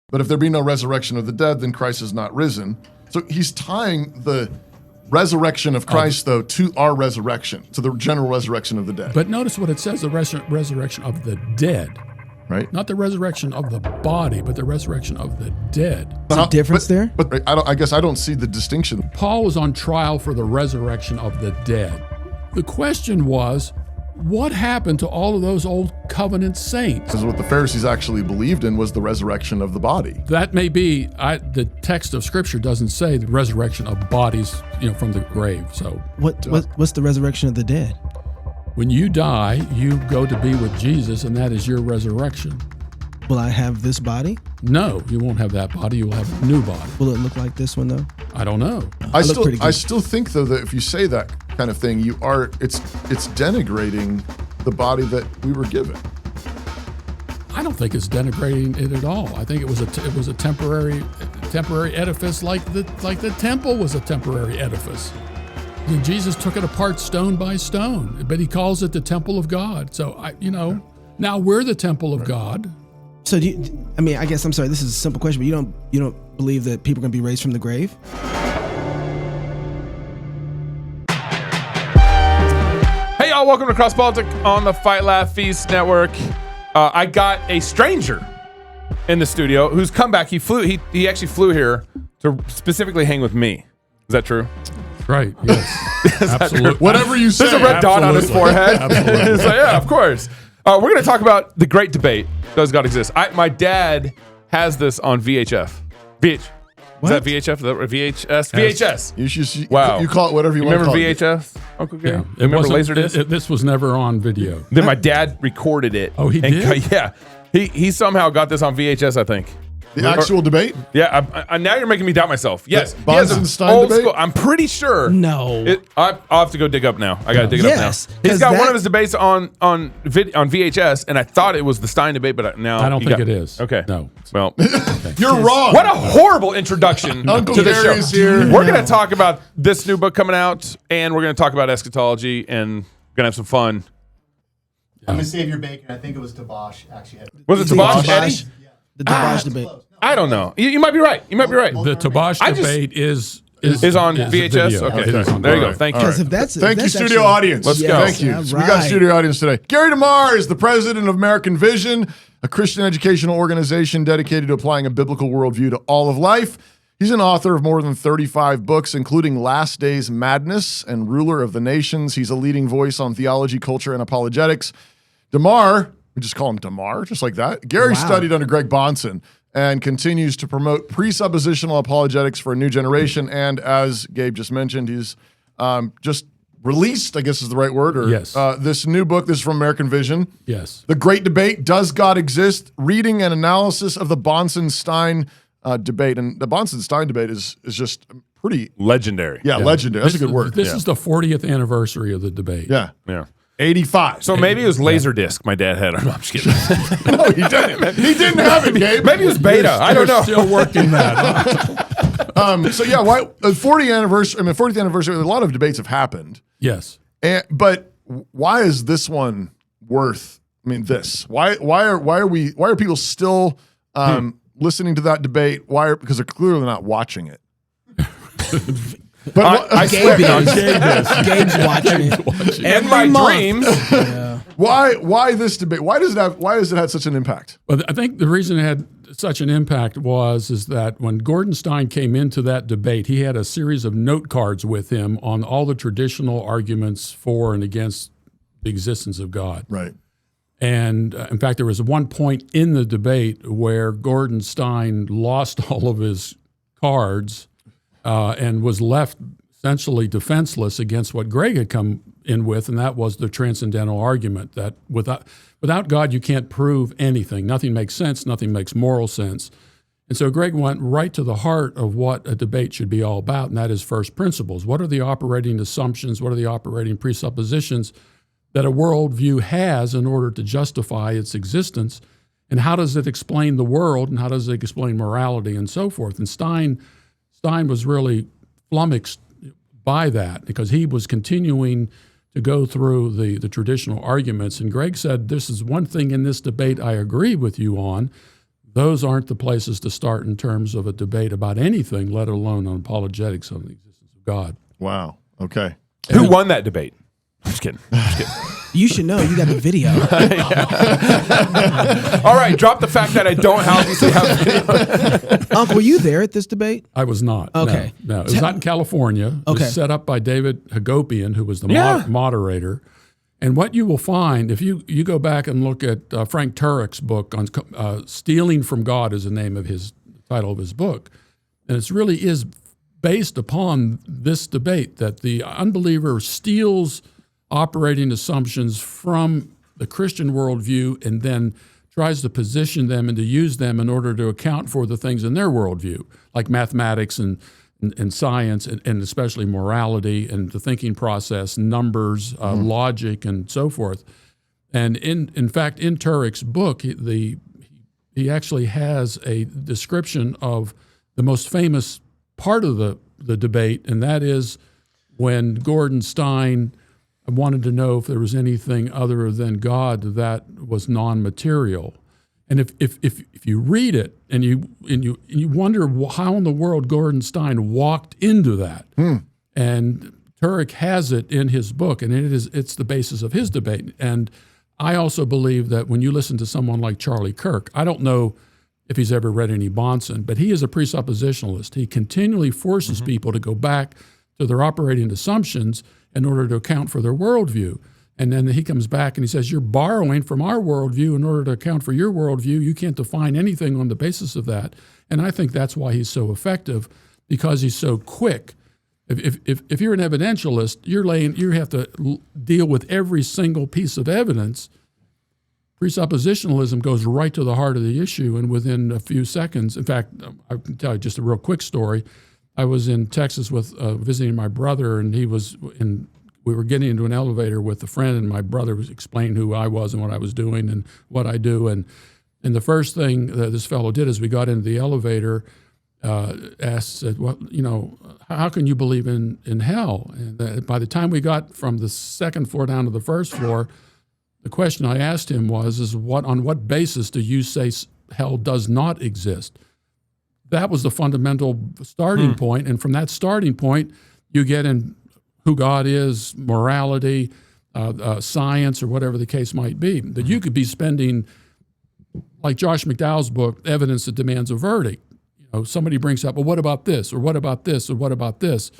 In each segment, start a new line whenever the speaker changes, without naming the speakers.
But if there be no resurrection of the dead, then Christ is not risen. So he's tying the resurrection of Christ, though, to our resurrection, to the general resurrection of the dead.
But notice what it says, the resurrection of the dead.
Right?
Not the resurrection of the body, but the resurrection of the dead.
There's a difference there?
But I guess I don't see the distinction.
Paul was on trial for the resurrection of the dead. The question was, what happened to all of those old covenant saints?
Because what the Pharisees actually believed in was the resurrection of the body.
That may be, the text of Scripture doesn't say the resurrection of bodies, from the grave. So
what's the resurrection of the dead?
When you die, you go to be with Jesus, and that is your resurrection.
Will I have this body?
No, you won't have that body. You will have a new body.
Will it look like this one, though?
I don't know.
I still think, though, that if you say that kind of thing, it's denigrating the body that we were given.
I don't think it's denigrating it at all. I think it was a temporary edifice, like the temple was a temporary edifice. And Jesus took it apart stone by stone, but he calls it the temple of God. So now we're the temple of God.
So I guess I'm sorry, this is a simple question, but you don't believe that people are going to be raised from the grave?
Hey y'all, welcome to CrossPolitic on the Fight Laugh Feast Network. I got a stranger in the studio who's come back. He actually flew here to specifically hang with me. Is that true?
Right. Yes. Absolutely.
Whatever you say.
There's a red dot on his forehead. Absolutely. So yeah, of course. We're going to talk about the great debate. Does God exist? My dad has this on VHF. Is that VHF? VHS? VHS. Wow.
You call it whatever you want to call it.
Remember VHS? Uncle Gary?
Yeah.
Remember Laserdisc?
This was never on video.
Then my dad recorded it.
Oh, he did?
Yeah. He somehow got this on VHS, I think.
The actual debate?
Yeah. Now you're making me doubt myself. Yes.
Bahnsen-Stein debate?
School. I'm pretty sure.
No.
I'll have to go dig up now. I got to dig it up now. He's got one of his debates on VHS, and I thought it was the Stein debate, but now
I don't think it is.
Okay.
No.
Well,
you're wrong.
What a horrible introduction
Uncle
to this
Gary's
show.
here.
We're going to talk about this new book coming out, and we're going to talk about eschatology, and going to have some fun.
I'm going to save your bacon. I think it was Tabash, actually.
Was it Tabash, Eddie?
The Tabash debate.
I don't know. You might be right. You might be right.
The Tabash debate is
on VHS.
video.
Okay,
Okay.
there you go. Thank you.
Because if that's
Thank you,
that's
studio
actually-
audience.
Let's go.
Thank you.
All
So we got a
right.
studio audience today. Gary DeMar is the president of American Vision, a Christian educational organization dedicated to applying a biblical worldview to all of life. He's an author of more than 35 books, including Last Days Madness and Ruler of the Nations. He's a leading voice on theology, culture, and apologetics. DeMar, we just call him DeMar, just like that. Gary studied under Greg Bahnsen and continues to promote presuppositional apologetics for a new generation. And as Gabe just mentioned, he's just released, I guess is the right word, or
Yes.
This new book. This is from American Vision.
Yes.
The Great Debate, Does God Exist? Reading and analysis of the Bahnsen-Stein debate. And the Bahnsen-Stein debate is just pretty
Legendary.
Yeah, legendary. That's a good word.
This is the 40th anniversary of the debate.
Yeah. 85.
So maybe it was Laserdisc my dad had. No, I'm just kidding.
No, he didn't. He didn't have it, Gabe.
Maybe it was beta. I don't know.
Still working that.
So yeah, why 40th anniversary? I mean, 40th anniversary. A lot of debates have happened.
Yes.
But why is this one worth? I mean, this. Why are people still listening to that debate? Because they're clearly not watching it. But
Gabe is. Gabe's watching it.
And my dreams.
Yeah.
Why this debate? Why does it have such an impact?
Well, I think the reason it had such an impact is that when Gordon Stein came into that debate, he had a series of note cards with him on all the traditional arguments for and against the existence of God.
Right.
And in fact, there was one point in the debate where Gordon Stein lost all of his cards and was left essentially defenseless against what Greg had come in with, and that was the transcendental argument that without God, you can't prove anything. Nothing makes sense. Nothing makes moral sense. And so Greg went right to the heart of what a debate should be all about, and that is first principles. What are the operating assumptions? What are the operating presuppositions that a worldview has in order to justify its existence? And how does it explain the world, and how does it explain morality and so forth? And Stein was really flummoxed by that because he was continuing to go through the traditional arguments. And Greg said, this is one thing in this debate I agree with you on, those aren't the places to start in terms of a debate about anything, let alone on apologetics on the existence of God.
Wow. Okay.
Who won that debate? I'm just kidding.
You should know. You got the video.
All right, drop the fact that I don't obviously have video.
Uncle, were you there at this debate?
I was not.
Okay.
No, it was not in California. It
Okay.
was set up by David Hagopian, who was the
Yeah.
moderator. And what you will find, if you go back and look at Frank Turek's book on Stealing from God is the name of his title of his book, and it really is based upon this debate that the unbeliever steals operating assumptions from the Christian worldview and then tries to position them and to use them in order to account for the things in their worldview, like mathematics and science and especially morality and the thinking process, numbers, logic, and so forth. And in fact, in Turek's book, he actually has a description of the most famous part of the debate, and that is when Gordon Stein wanted to know if there was anything other than God that was non-material. And if you read it and you wonder how in the world Gordon Stein walked into that, and Turek has it in his book, and it's the basis of his debate. And I also believe that when you listen to someone like Charlie Kirk, I don't know if he's ever read any Bahnsen, but he is a presuppositionalist. He continually forces people to go back to their operating assumptions in order to account for their worldview. And then he comes back and he says, you're borrowing from our worldview in order to account for your worldview. You can't define anything on the basis of that. And I think that's why he's so effective, because he's so quick. If you're an evidentialist, you have to deal with every single piece of evidence. Presuppositionalism goes right to the heart of the issue, and within a few seconds, in fact, I can tell you just a real quick story. I was in Texas with visiting my brother, and we were getting into an elevator with a friend, and my brother was explaining who I was and what I was doing and what I do. And the first thing that this fellow did as we got into the elevator, said, well, how can you believe in hell? And by the time we got from the second floor down to the first floor, the question I asked him was, on what basis do you say hell does not exist? That was the fundamental starting point. And from that starting point, you get in who God is, morality, science, or whatever the case might be. That you could be spending, like Josh McDowell's book, Evidence That Demands a Verdict. Somebody brings up, well, what about this, or what about this, or what about this?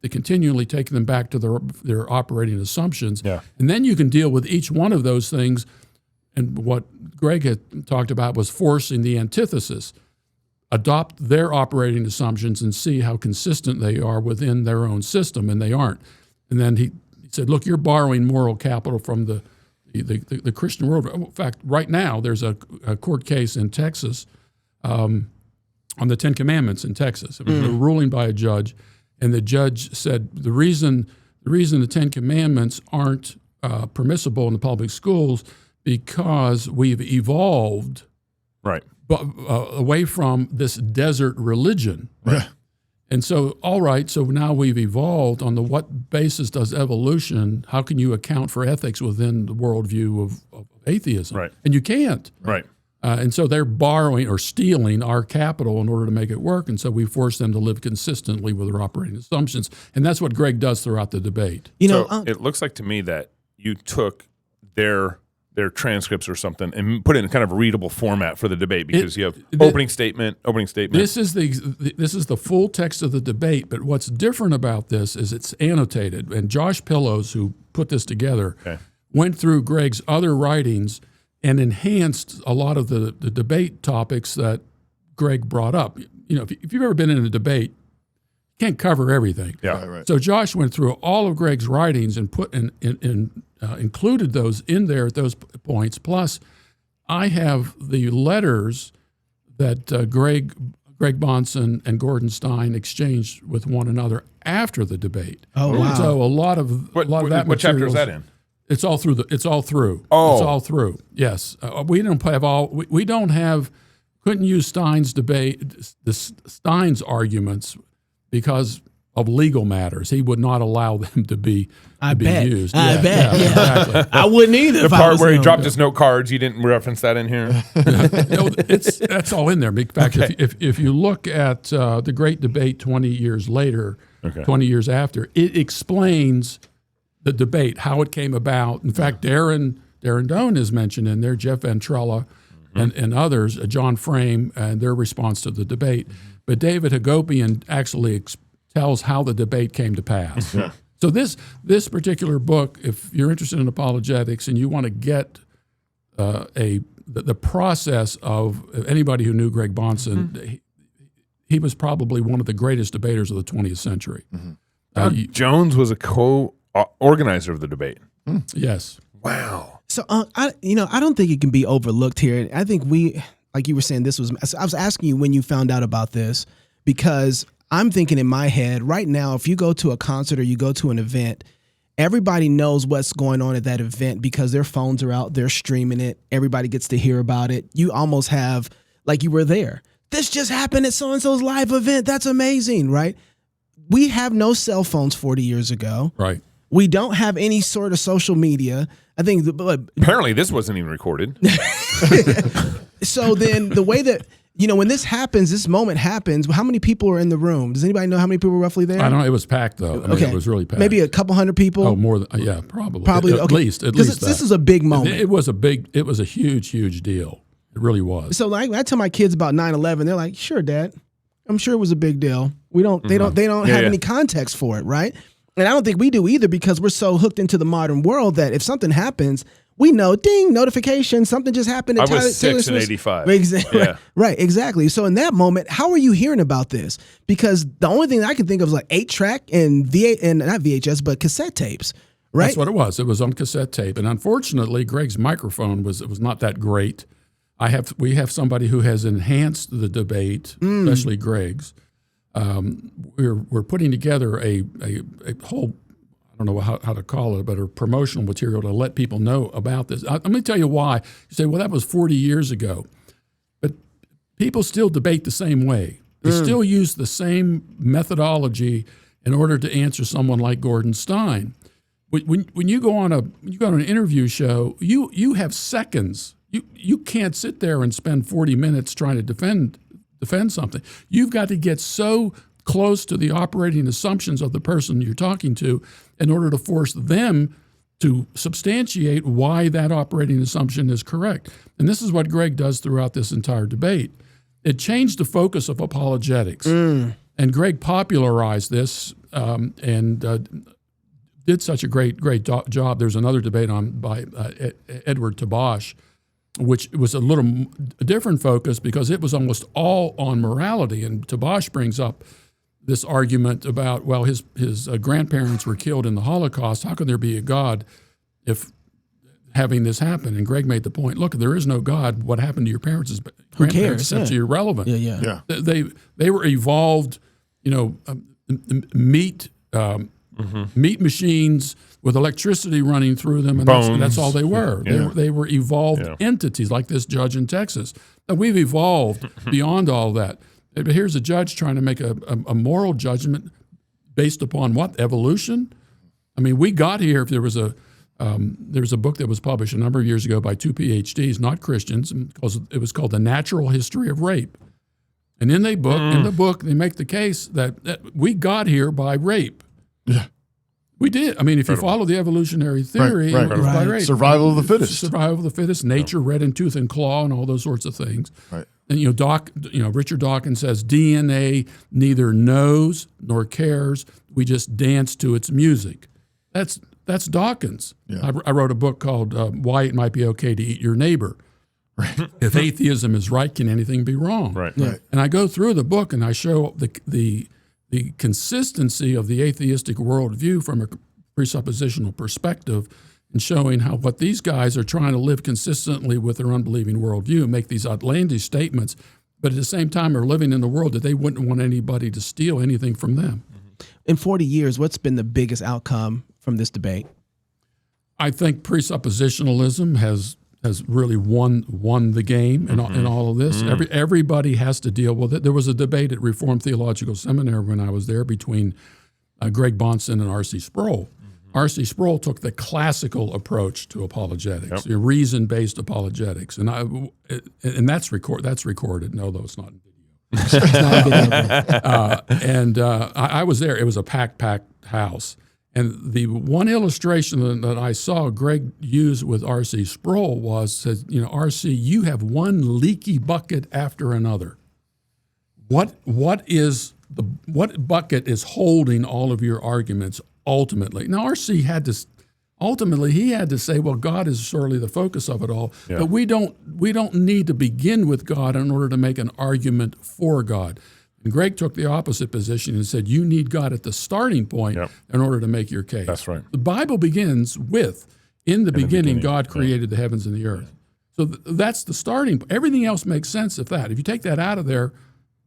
They continually take them back to their operating assumptions. Yeah. And then you can deal with each one of those things. And what Greg had talked about was forcing the antithesis. Adopt their operating assumptions and see how consistent they are within their own system, and they aren't. And then he said, look, you're borrowing moral capital from the Christian world. In fact, right now there's a court case in Texas on the Ten Commandments in Texas. It was a ruling by a judge, and the judge said the reason the Ten Commandments aren't permissible in the public schools because we've evolved away from this desert religion.
Right.
And so, all right, so now we've evolved on what basis does evolution, how can you account for ethics within the worldview of atheism?
Right.
And you can't.
Right.
And so they're borrowing or stealing our capital in order to make it work. And so we force them to live consistently with their operating assumptions. And that's what Greg does throughout the debate.
It looks like to me that you took their transcripts or something and put it in kind of a readable format for the debate, because you have opening statement.
This is the full text of the debate, but what's different about this is it's annotated. And Josh Pillows, who put this together, went through Greg's other writings and enhanced a lot of the debate topics that Greg brought up. If you've ever been in a debate, you can't cover everything.
Yeah.
Right.
So Josh went through all of Greg's writings and put included those in there at those points. Plus, I have the letters that Greg Bahnsen and Gordon Stein exchanged with one another after the debate.
Oh, wow.
So a lot of that.
What chapter is that in?
It's all through. It's all through.
Oh.
It's all through. Yes, we don't have all. We don't have. Couldn't use Stein's debate, Stein's arguments, because of legal matters. He would not allow them to be used.
I bet. Yeah.
Exactly.
I wouldn't either.
The
if I
part
was
where he
him.
dropped his note cards, you didn't reference that in here.
That's all in there. In fact, if you look at the Great Debate 20 years later, 20 years after, it explains the debate, how it came about. In fact, Darren Doan is mentioned in there, Jeff Ventrella, and others, John Frame, and their response to the debate. But David Hagopian actually tells how the debate came to pass. So this particular book, if you're interested in apologetics and you want to get the process of anybody who knew Greg Bahnsen, he was probably one of the greatest debaters of the 20th century.
Jones was a co-organizer of the debate.
Yes.
Wow.
So I don't think it can be overlooked here. I think like you were saying, I was asking you when you found out about this, because I'm thinking in my head right now, if you go to a concert or you go to an event, everybody knows what's going on at that event because their phones are out, they're streaming it, everybody gets to hear about it. You almost have, like you were there. This just happened at so-and-so's live event. That's amazing, right? We have no cell phones 40 years ago.
Right.
We don't have any sort of social media. I think
Apparently this wasn't even recorded.
So then the way that, when this happens, this moment happens, how many people are in the room? Does anybody know how many people were roughly there?
I don't know. It was packed, though. I mean, it was really packed.
Maybe a couple hundred people?
Oh, more than, yeah, probably. At
okay.
least
Because this is a big moment.
It was a huge, huge deal. It really was.
So like, when I tell my kids about 9/11, they're like, sure, Dad. I'm sure it was a big deal. They don't have any context for it, right? And I don't think we do either, because we're so hooked into the modern world that if something happens, we know, ding, notification, something just happened.
I was 6 in 85.
Exactly.
Yeah.
Right, exactly. So in that moment, how are you hearing about this? Because the only thing I can think of is like 8-track and not VHS, but cassette tapes, right?
That's what it was. It was on cassette tape. And unfortunately, Greg's microphone was not that great. We have somebody who has enhanced the debate, especially Greg's. We're putting together a whole, I don't know how to call it, but a promotional material to let people know about this. Let me tell you why. You say, well, that was 40 years ago. But people still debate the same way. They still use the same methodology in order to answer someone like Gordon Stein. When you go on an interview show, you have seconds. You can't sit there and spend 40 minutes trying to defend something. You've got to get so close to the operating assumptions of the person you're talking to in order to force them to substantiate why that operating assumption is correct. And this is what Greg does throughout this entire debate. It changed the focus of apologetics. And Greg popularized this and did such a great job. There's another debate by Edward Tabash, which was a different focus because it was almost all on morality. And Tabash brings up this argument about, well, his grandparents were killed in the Holocaust. How could there be a God if having this happen? And Greg made the point, look, there is no God. What happened to your parents is grandparents. That's irrelevant.
Yeah.
They were evolved, meat machines with electricity running through them, and that's all they were. They were evolved entities like this judge in Texas. Now, we've evolved beyond all that. But here's a judge trying to make a moral judgment based upon what? Evolution? I mean, we got here. If there was a book that was published a number of years ago by 2 PhDs, not Christians, because it was called The Natural History of Rape. And in the book, they make the case that we got here by rape.
Yeah.
We did. I mean, if you follow the evolutionary theory, it was by rape.
Survival of the fittest.
Survival of the fittest, nature, red in tooth and claw, and all those sorts of things.
Right.
And Richard Dawkins says DNA neither knows nor cares. We just dance to its music. That's Dawkins.
Yeah.
I wrote a book called Why It Might Be Okay to Eat Your Neighbor. Right. If atheism is right, can anything be wrong?
Right.
Right.
And I go through the book and I show the consistency of the atheistic worldview from a presuppositional perspective, and showing how what these guys are trying to live consistently with their unbelieving worldview and make these outlandish statements, but at the same time are living in the world that they wouldn't want anybody to steal anything from them.
In 40 years, what's been the biggest outcome from this debate?
I think presuppositionalism has really won the game in all of this. Everybody has to deal with it. There was a debate at Reformed Theological Seminary when I was there between Greg Bahnsen and R.C. Sproul. R.C. Sproul took the classical approach to apologetics, reason-based apologetics, and that's recorded. No, though it's not in video. I was there. It was a packed house. And the one illustration that I saw Greg use with R.C. Sproul says, R.C., you have one leaky bucket after another. What bucket is holding all of your arguments ultimately? Now, R.C. had to say, well, God is surely the focus of it all, but we don't need to begin with God in order to make an argument for God. And Greg took the opposite position and said, you need God at the starting point in order to make your case.
That's right.
The Bible begins with, in the beginning, God created the heavens and the earth. So that's the starting point. Everything else makes sense if you take that out of there,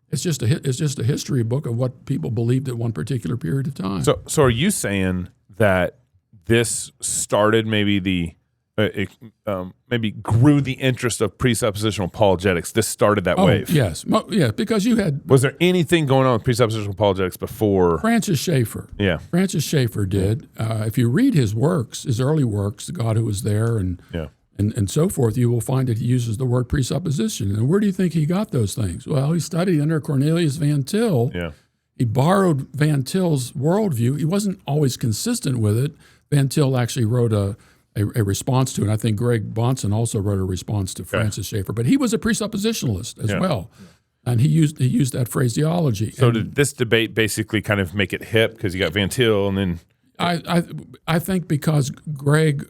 it's just a history book of what people believed at one particular period of time.
So are you saying that this started maybe maybe grew the interest of presuppositional apologetics? This started that wave.
Yes, because you had.
Was there anything going on with presuppositional apologetics before?
Francis Schaeffer.
Yeah,
Francis Schaeffer did. If you read his works, his early works, The God Who Was There, and so forth, you will find that he uses the word presupposition. And where do you think he got those things? Well, he studied under Cornelius Van Til.
Yeah.
He borrowed Van Til's worldview. He wasn't always consistent with it. Van Til actually wrote a response to it. I think Greg Bahnsen also wrote a response to Francis Schaeffer. But he was a presuppositionalist as well. And he used that phraseology.
So did this debate basically kind of make it hip because you got Van Til and then...
I think because Greg...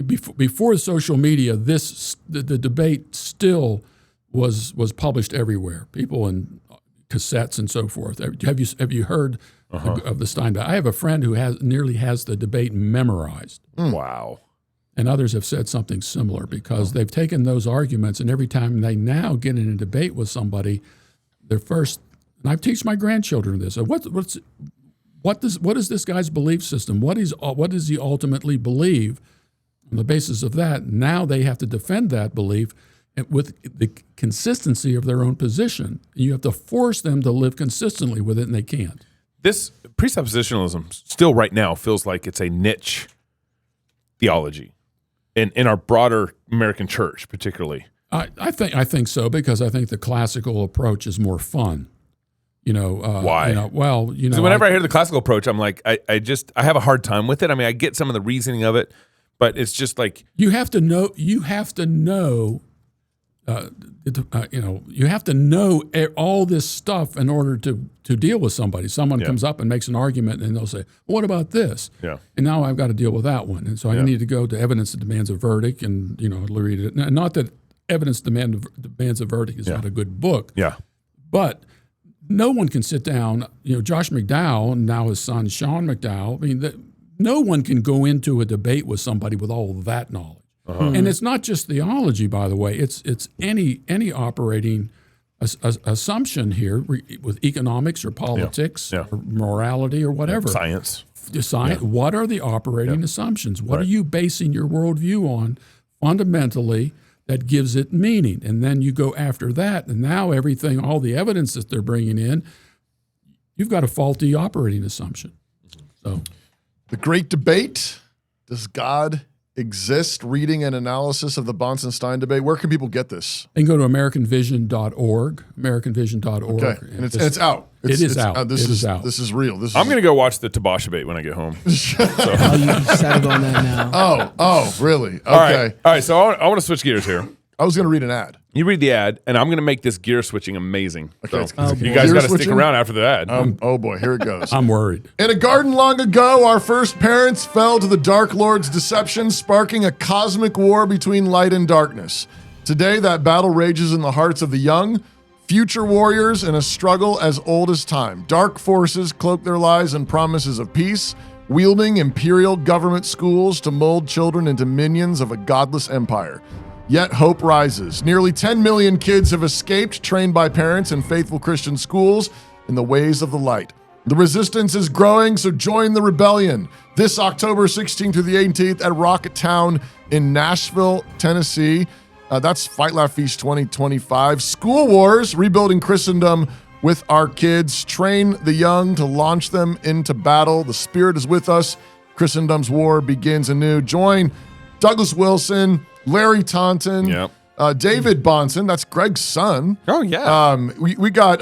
Before social media, the debate still was published everywhere. People in cassettes and so forth. Have you heard of the Stein debate? I have a friend who nearly has the debate memorized.
Wow.
And others have said something similar because they've taken those arguments, and every time they now get in a debate with somebody, their first. And I teach my grandchildren this. What is this guy's belief system? What does he ultimately believe? On the basis of that, now they have to defend that belief with the consistency of their own position. You have to force them to live consistently with it, and they can't.
This presuppositionalism still right now feels like it's a niche theology in our broader American church, particularly.
I think so, because I think the classical approach is more fun.
Why?
So
whenever I hear the classical approach, I'm like, I have a hard time with it. I mean, I get some of the reasoning of it. But it's just like
you have to know. You have to know all this stuff in order to deal with somebody. Someone comes up and makes an argument, and they'll say, "What about this?"
Yeah.
And now I've got to deal with that one, and so I need to go to evidence that demands a verdict, and read it. Not that evidence demands a verdict is not a good book.
Yeah.
But no one can sit down. Josh McDowell and now his son Sean McDowell. I mean. No one can go into a debate with somebody with all of that knowledge. And it's not just theology, by the way. It's any operating assumption here with economics or politics or morality or whatever.
Science.
What are the operating assumptions? What are you basing your worldview on fundamentally that gives it meaning? And then you go after that, and now all the evidence that they're bringing in, you've got a faulty operating assumption. So...
The Great Debate, Does God Exist? Reading and analysis of the Bahnsen-Stein debate. Where can people get this?
They can go to AmericanVision.org, AmericanVision.org.
Okay, and it's out.
It is out.
This is real.
I'm going to go watch the Tobosh debate when I get home.
You settled on that now.
Oh, really? Okay.
All right, so I want to switch gears here.
I was going to read an ad.
You read the ad, and I'm going to make this gear switching amazing.
Okay,
so you guys got to stick around after the ad.
Oh boy, here it goes.
I'm worried.
In a garden long ago, our first parents fell to the Dark Lord's deception, sparking a cosmic war between light and darkness. Today, that battle rages in the hearts of the young, future warriors in a struggle as old as time. Dark forces cloak their lies in promises of peace, wielding imperial government schools to mold children into minions of a godless empire. Yet hope rises. Nearly 10 million kids have escaped, trained by parents in faithful Christian schools in the ways of the light. The resistance is growing, so join the rebellion. This October 16th through the 18th at Rocket Town in Nashville, Tennessee. That's Fight Laugh Feast 2025. School Wars, Rebuilding Christendom with our kids. Train the young to launch them into battle. The Spirit is with us. Christendom's war begins anew. Join Douglas Wilson, Larry Taunton, David Bahnsen. That's Greg's son.
Oh, yeah.
We got,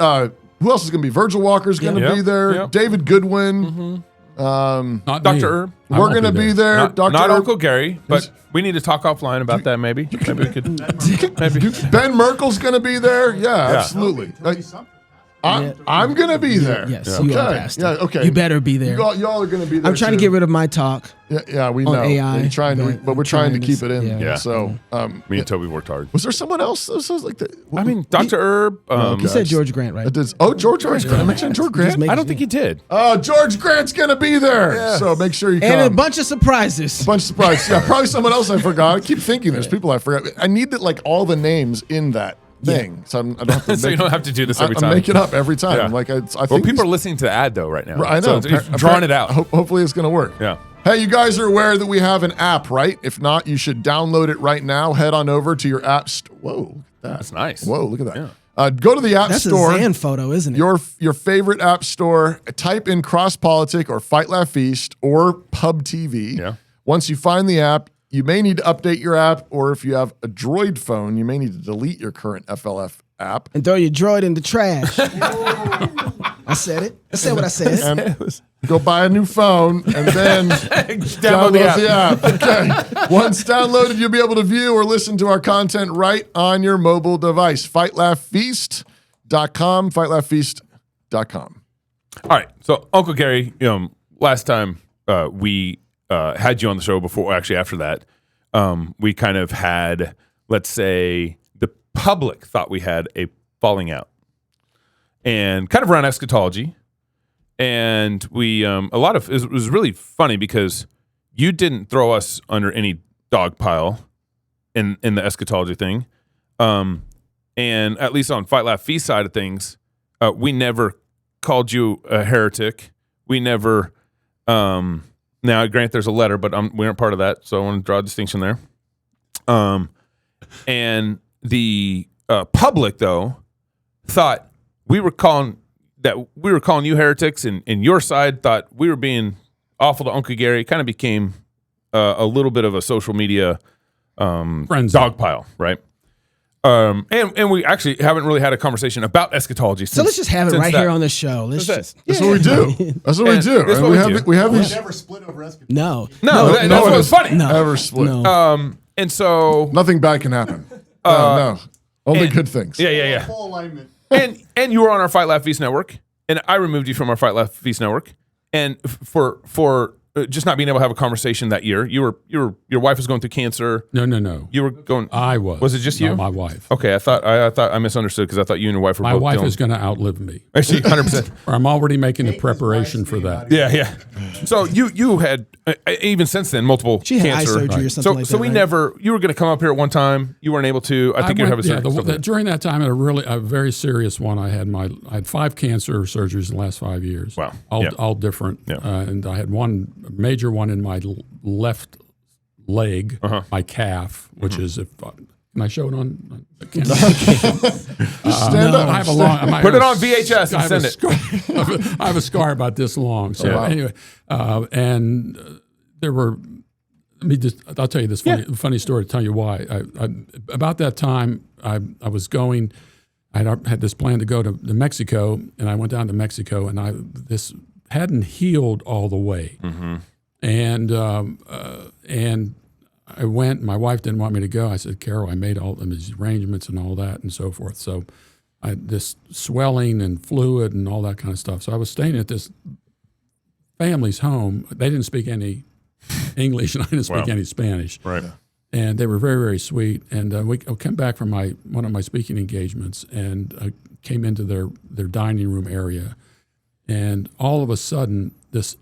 who else is going to be? Virgil Walker's going to be there.
Yep.
David Goodwin.
Not
Dr.
me.
Herb.
I
We're
won't
going to be there.
Not,
Dr.
not
Herb.
Uncle Gary, but we need to talk offline about that maybe. Maybe we could. Maybe.
Ben Merkel's going to be there. Yeah, absolutely. I'm going to be there.
Yes, you are, Pastor.
Yeah, okay.
You better be there.
Y'all are going to be there.
I'm trying to
too.
get rid of my talk.
Yeah, we
on
know.
AI,
We're trying to, but we're trying to keep it in.
Yeah.
So,
Me and Toby worked hard.
was there someone else that was like that?
I mean, Dr. Herb.
You said George Grant, right?
George Grant. I mentioned George Grant.
I don't think he did.
George Grant's going to be there. So make sure you come.
And a bunch of surprises.
Bunch of surprises. Yeah, probably someone else I forgot. I keep thinking there's people I forgot. I need all the names in that thing. So I don't have to
So you don't have to do this every time.
I make it up every time.
Yeah.
Like I think
Well, people are listening to the ad though right now.
I know.
So it's drawing it out.
Hopefully it's going to work.
Yeah.
Hey, you guys are aware that we have an app, right? If not, you should download it right now. Head on over to your app. Whoa, look at that.
That's nice.
Whoa, look at that. Go to the app
That's
store.
a Zan photo, isn't it?
Your favorite app store. Type in CrossPolitic or Fight Laugh Feast or Pub TV.
Yeah.
Once you find the app, you may need to update your app, or if you have a Droid phone, you may need to delete your current FLF app.
And throw your droid in the trash. I said it. I said what I said.
And go buy a new phone and then download the app. Okay. Once downloaded, you'll be able to view or listen to our content right on your mobile device. FightLaughFeast.com. FightLaughFeast.com.
All right. So Uncle Gary, last time we had you on the show before, actually after that, we kind of had, let's say, the public thought we had a falling out, and kind of around eschatology. And we, it was really funny because you didn't throw us under any dog pile in the eschatology thing. And at least on Fight Laugh Feast side of things, we never called you a heretic. We never, now grant there's a letter, but we aren't part of that. So I want to draw a distinction there. And the public though thought we were calling you heretics, and your side thought we were being awful to Uncle Gary. It kind of became a little bit of a social media dog pile, right? And we actually haven't really had a conversation about eschatology.
So let's just have it right here on the show.
That's what we do. That's what we do. We have these.
Never split over eschatology.
No.
That's what's funny.
Ever split.
No.
And so
Nothing bad can happen. No. Only good things.
Yeah.
Full alignment.
And you were on our Fight Laugh Feast network, and I removed you from our Fight Laugh Feast network, and for just not being able to have a conversation that year. Your wife was going through cancer.
No.
You were going.
I was.
Was it just you?
Not my wife.
Okay, I thought I misunderstood because I thought you and your wife were
My
both
wife
dealing-
is going to outlive me.
Actually, 100%.
Or I'm already making the preparation for that.
Yeah. So you had even since then multiple
She had
cancer.
eye surgery or something like that.
So we
right?
never. You were going to come up here at one time. You weren't able to. I think you have a surgery.
During that time, a very serious one. I had 5 cancer surgeries in the last 5 years.
Wow.
All different.
Yeah.
And I had one major one in my left leg, my calf, which is can I show it on?
Stand up.
I have a long.
Put it on VHS and send it.
I have a scar about this long. So anyway, and there were. I'll tell you this funny story to tell you why. About that time, I was going. I had this plan to go to Mexico, and I went down to Mexico, and this hadn't healed all the way, and I went. My wife didn't want me to go. I said, Carol, I made all these arrangements and all that and so forth. So this swelling and fluid and all that kind of stuff. So I was staying at this family's home. They didn't speak any English, and I didn't speak any Spanish.
Right.
And they were very, very sweet. And we came back from one of my speaking engagements, and came into their dining room area. And all of a sudden, this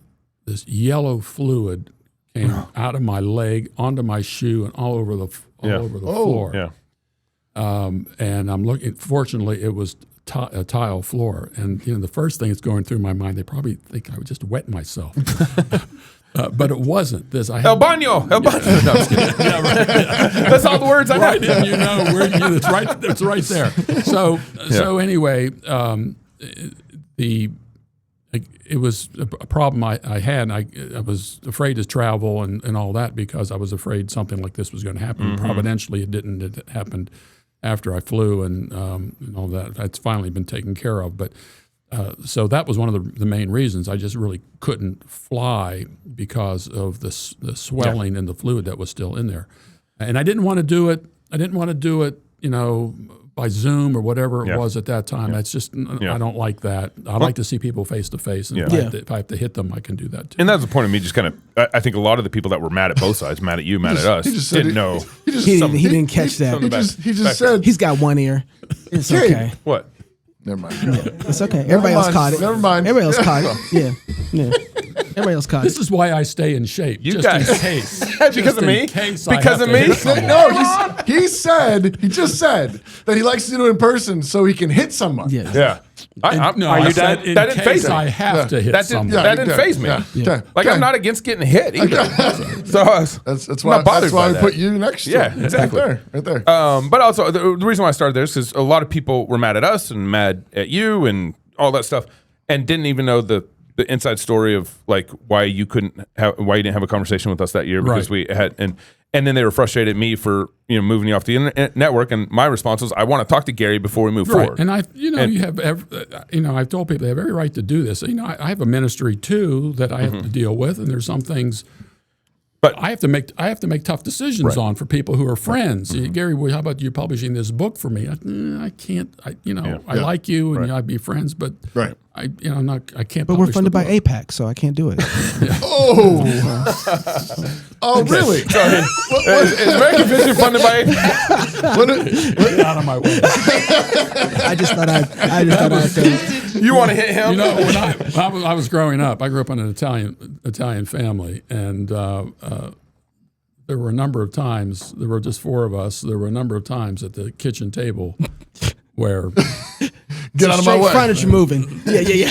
yellow fluid came out of my leg, onto my shoe, and all over the floor.
Yeah.
And I'm looking. Fortunately, it was a tile floor. And the first thing that's going through my mind, they probably think I would just wet myself. But it wasn't.
El baño. No, I'm just kidding. That's all the words I know.
Right, it's right there. So anyway, it was a problem I had. And I was afraid to travel and all that because I was afraid something like this was going to happen. Providentially, it didn't. It happened after I flew and all that. That's finally been taken care of. But so that was one of the main reasons. I just really couldn't fly because of the swelling and the fluid that was still in there. And I didn't want to do it. By Zoom or whatever it was at that time. That's just, I don't like that. I like to see people face to face. And if I have to hit them, I can do that too.
And that's the point of me just kind of, I think a lot of the people that were mad at both sides, mad at you, mad at us, didn't know.
He didn't catch that.
He just said,
he's got one ear. It's okay.
What?
never mind.
It's okay. Everybody else caught it.
Never mind.
Everybody else caught it. Yeah. Everybody else caught it.
This is why I stay in shape.
You
just
guys.
in case.
Because of me? Because of me?
No, he just said that he likes to do it in person so he can hit someone.
Yeah.
I said in
that didn't
case
phase me.
I have to hit
That
someone.
didn't phase me. Like, I'm not against getting hit either. So
That's why we put you next to him.
Exactly.
Right there.
But also, the reason why I started there is because a lot of people were mad at us and mad at you and all that stuff, and didn't even know the inside story of like why you didn't have a conversation with us that year because we had and then they were frustrated at me for moving you off the internet network, and my response was I want to talk to Gary before we move forward.
And I've told people they have every right to do this. I have a ministry too that I have to deal with, and there's some things. But I have to make tough decisions on for people who are friends. Gary, well, how about you publishing this book for me? I can't. I like you and I'd be friends, but I can't.
But we're funded by APAC, so I can't do it.
Oh, really?
Is American Vision funded by APAC?
Get out of my way.
I just thought I'd
You want to hit him?
When I was growing up, I grew up in an Italian family, and there were a number of times. There were just four of us. There were a number of times at the kitchen table where
get out of my way.
Furniture moving. Yeah.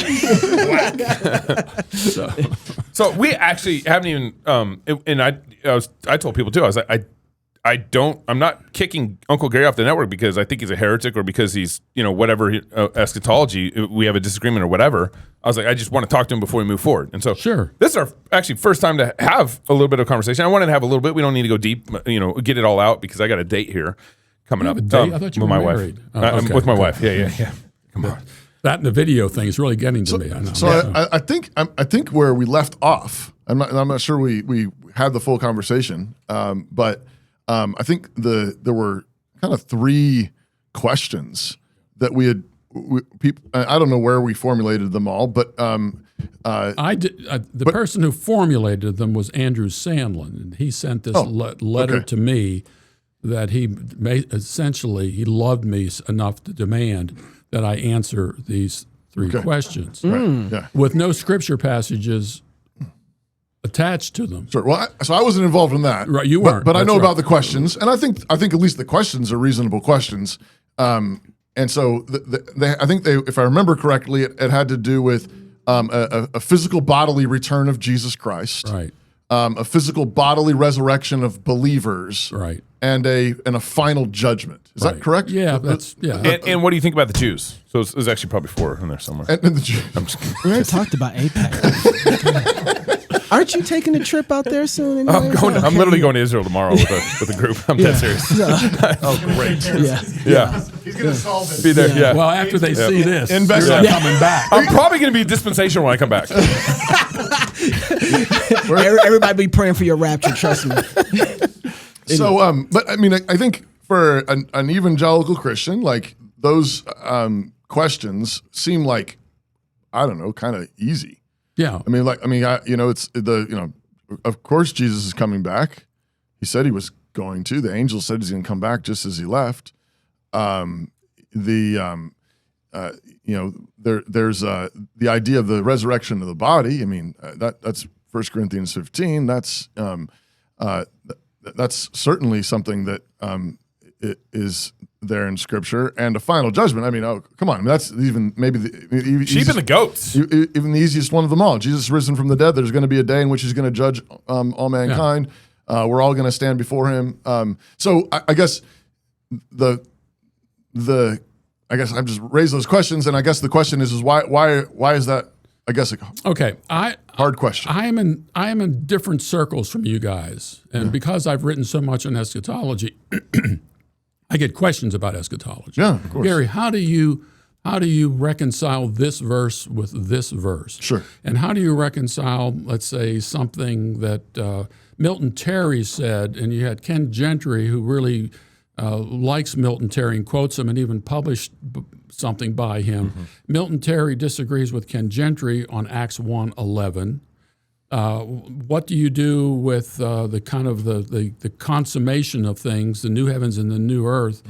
So we actually haven't even. And I told people too. I was like, I'm not kicking Uncle Gary off the network because I think he's a heretic or because he's, whatever eschatology, we have a disagreement or whatever. I was like, I just want to talk to him before we move forward. And so this is our actually first time to have a little bit of conversation. I wanted to have a little bit. We don't need to go deep, get it all out because I got a date here coming up.
I thought you were married.
I'm with my wife. Yeah. Come on.
That and the video thing is really getting to me. I know.
So I think where we left off, I'm not sure we had the full conversation, but I think there were kind of three questions that we had. I don't know where we formulated them all, but
I did. The person who formulated them was Andrew Sandlin, and he sent this letter to me that he loved me enough to demand that I answer these three questions with no scripture passages attached to them.
Sure. Well, so I wasn't involved in that.
Right, you weren't.
But I know about the questions, and I think at least the questions are reasonable questions. And so I think if I remember correctly, it had to do with a physical bodily return of Jesus Christ,
right?
A physical bodily resurrection of believers,
right?
And a final judgment. Is that correct?
Yeah,
And what do you think about the Jews? So there's actually probably four in there somewhere.
And the Jews.
I'm just kidding.
We already talked about APAC. Aren't you taking a trip out there soon?
I'm literally going to Israel tomorrow with a group. I'm dead serious.
Oh, great.
Yeah.
He's going to solve it.
Be there. Yeah.
Well, after they see this, you're
Invest-
not coming back.
I'm probably going to be dispensational when I come back.
Everybody be praying for your rapture. Trust me.
So, but I mean, I think for an evangelical Christian, like those questions seem like, I don't know, kind of easy.
Yeah.
It's of course Jesus is coming back. He said he was going to. The angel said he's going to come back just as he left. There's the idea of the resurrection of the body. I mean, that's 1 Corinthians 15. That's certainly something that it is there in Scripture, and a final judgment. I mean, come on, that's even maybe the
Sheep and the goats.
Even the easiest one of them all. Jesus risen from the dead. There's going to be a day in which he's going to judge all mankind. Yeah. We're all going to stand before him. So I guess the I guess I've just raised those questions, and I guess the question is why is that? I guess
Okay,
hard question.
I am in different circles from you guys, and because I've written so much on eschatology, I get questions about eschatology.
Yeah, of course.
Gary, how do you reconcile this verse with this verse?
Sure.
And how do you reconcile, let's say, something that Milton Terry said, and you had Ken Gentry, who really likes Milton Terry and quotes him and even published something by him. Mm-hmm. Milton Terry disagrees with Ken Gentry on Acts 1:11. What do you do with the kind of the consummation of things, the new heavens and the new earth,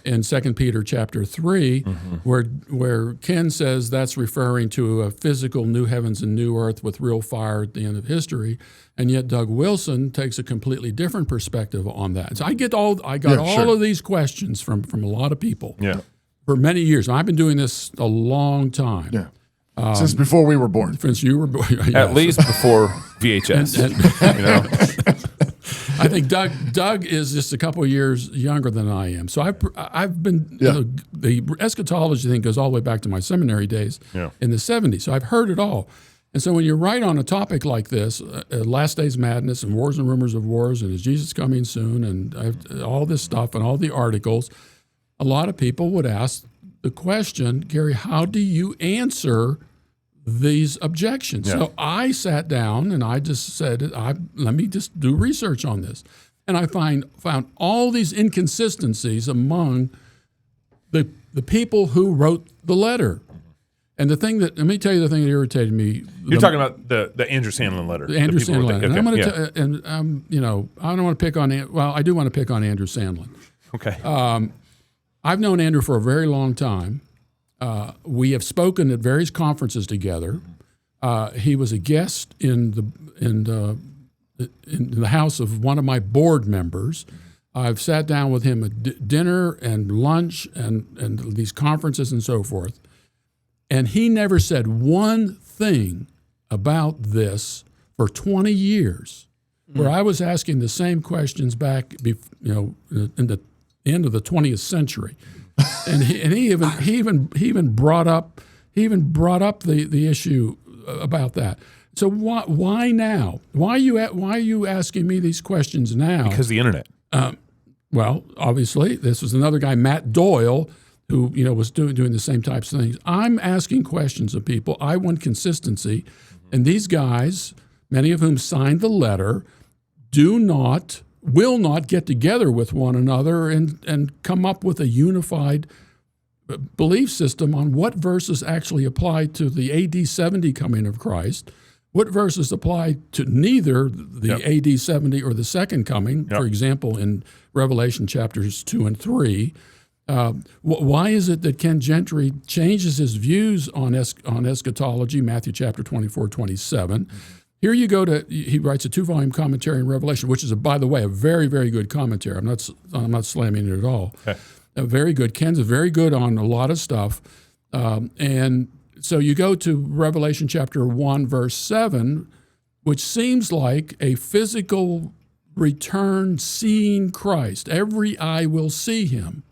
in 2 Peter chapter 3, where Ken says that's referring to a physical new heavens and new earth with real fire at the end of history, and yet Doug Wilson takes a completely different perspective on that. So I got all of these questions from a lot of people for many years. I've been doing this a long time.
Yeah. Since before we were born.
Since you were born. Yes.
At least before VHS. You know?
I think Doug is just a couple of years younger than I am. So I've been, the eschatology thing goes all the way back to my seminary days in the 70s. So I've heard it all. And so when you write on a topic like this, Last Days Madness and Wars and Rumors of Wars and Is Jesus Coming Soon and all this stuff and all the articles, a lot of people would ask the question, Gary, how do you answer these objections? Yeah. So I sat down and I just said, let me just do research on this. And I found all these inconsistencies among the people who wrote the letter. And let me tell you the thing that irritated me.
You're talking about the Andrew Sandlin letter.
The Andrew Sandlin letter.
Okay.
And I don't want to pick on, I do want to pick on Andrew Sandlin.
Okay.
I've known Andrew for a very long time. We have spoken at various conferences together. He was a guest in the house of one of my board members. I've sat down with him at dinner and lunch and these conferences and so forth. And he never said one thing about this for 20 years, where I was asking the same questions back, in the end of the 20th century. And he even brought up the issue about that. So why now? Why are you asking me these questions now?
Because the internet.
Well, obviously, this was another guy, Matt Doyle, who was doing the same types of things. I'm asking questions of people. I want consistency, and these guys, many of whom signed the letter, will not get together with one another and come up with a unified belief system on what verses actually apply to the AD 70 coming of Christ, what verses apply to neither the AD 70 or the second coming, for example, in Revelation chapters 2 and 3. Why is it that Ken Gentry changes his views on eschatology, Matthew chapter 24, 27? Here you go he writes a 2-volume commentary in Revelation, which is, by the way, a very, very good commentary. I'm not slamming it at all. Okay. Very good. Ken's very good on a lot of stuff. And so you go to Revelation chapter 1, verse 7, which seems like a physical return seeing Christ. Every eye will see him.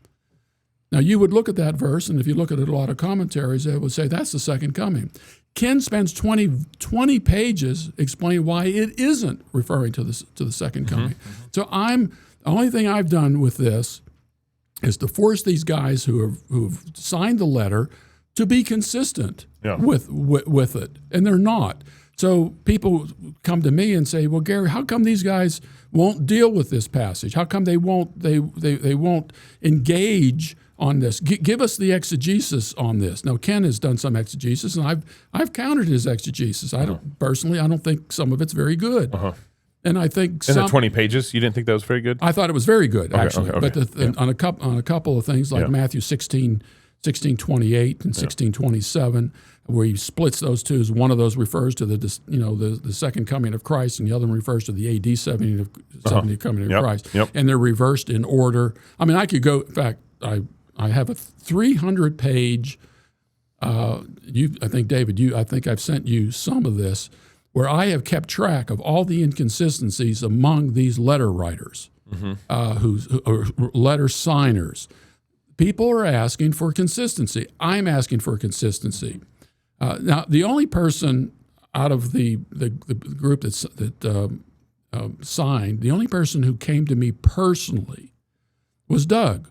Now, you would look at that verse, and if you look at a lot of commentaries, they would say that's the second coming. Ken spends 20 pages explaining why it isn't referring to the second coming. So the only thing I've done with this is to force these guys who've signed the letter to be consistent with it, and they're not. So people come to me and say, "Well, Gary, how come these guys won't deal with this passage? How come they won't engage on this? Give us the exegesis on this." Now, Ken has done some exegesis, and I've countered his exegesis. I don't think some of it's very good. And I think
in the 20 pages, you didn't think that was very good?
I thought it was very good, actually.
Okay.
But on a couple of things like Matthew 16:28 and 16:27, where he splits those two, one of those refers to the second coming of Christ, and the other one refers to the AD 70 coming of Christ, and they're reversed in order. I mean, I could go. In fact, I have a 300-page. I think David, I think I've sent you some of this, where I have kept track of all the inconsistencies among these letter writers, or letter signers, people are asking for consistency. I'm asking for consistency. Now, the only person out of the group that signed, the only person who came to me personally was Doug.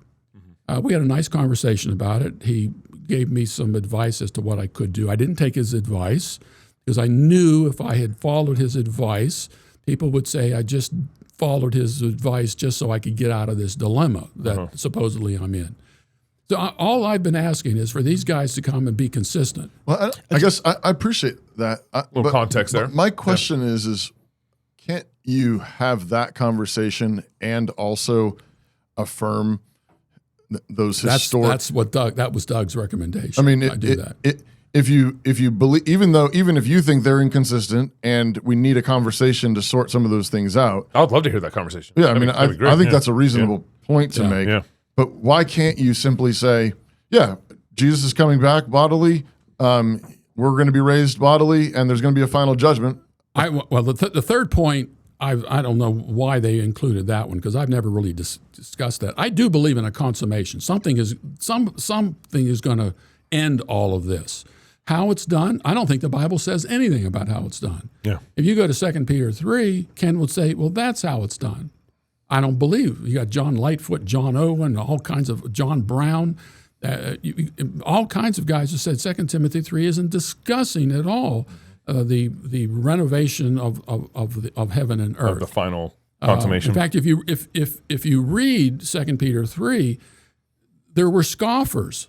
We had a nice conversation about it. He gave me some advice as to what I could do. I didn't take his advice because I knew if I had followed his advice, people would say I just followed his advice just so I could get out of this dilemma that supposedly I'm in. So all I've been asking is for these guys to come and be consistent.
Well, I guess I appreciate that.
Little context there.
My question is can't you have that conversation and also affirm those historic?
That's what that was Doug's recommendation.
I mean,
that.
If you believe, even if you think they're inconsistent, and we need a conversation to sort some of those things out.
I would love to hear that conversation.
Yeah, I think that's a reasonable point to make.
Yeah.
But why can't you simply say, yeah, Jesus is coming back bodily. We're going to be raised bodily, and there's going to be a final judgment.
The third point, I don't know why they included that one because I've never really discussed that. I do believe in a consummation. Something is going to end all of this. How it's done, I don't think the Bible says anything about how it's done.
Yeah.
If you go to 2 Peter 3, Ken would say, well, that's how it's done. I don't believe. You got John Lightfoot, John Owen, all kinds of John Brown, all kinds of guys who said 2 Timothy 3 isn't discussing at all the renovation of heaven and earth.
Of the final consummation.
In fact, if you read 2 Peter 3, there were scoffers.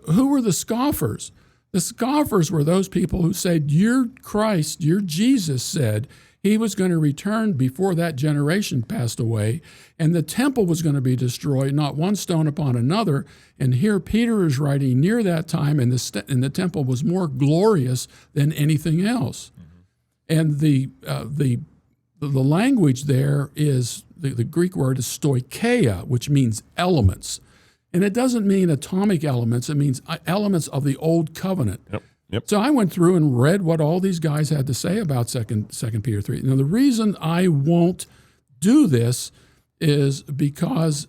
Who were the scoffers? The scoffers were those people who said, your Christ, your Jesus said he was going to return before that generation passed away, and the temple was going to be destroyed, not one stone upon another. And here Peter is writing near that time, and the temple was more glorious than anything else. And the language there is, the Greek word is stoicheia, which means elements. And it doesn't mean atomic elements. It means elements of the old covenant.
Yep.
So I went through and read what all these guys had to say about 2 Peter 3. Now, the reason I won't do this is because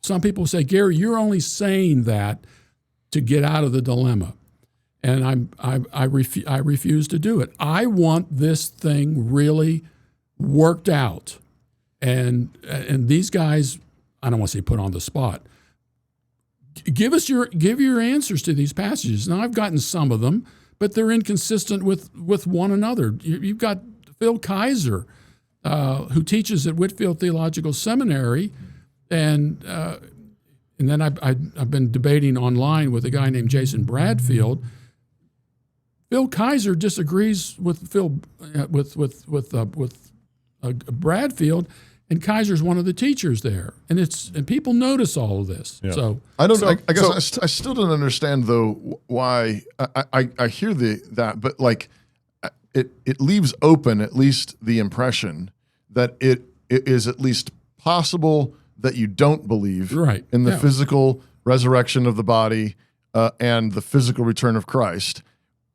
some people say, Gary, you're only saying that to get out of the dilemma. And I refuse to do it. I want this thing really worked out. And these guys, I don't want to say put on the spot, give your answers to these passages. Now, I've gotten some of them, but they're inconsistent with one another. You've got Phil Kaiser, who teaches at Whitefield Theological Seminary, and then I've been debating online with a guy named Jason Bradfield. Phil Kaiser disagrees with Bradfield. And Kaiser's one of the teachers there, and people notice all of this.
Yeah.
So
I still don't understand though why I hear that, but like it leaves open at least the impression that it is at least possible that you don't believe in the physical resurrection of the body and the physical return of Christ.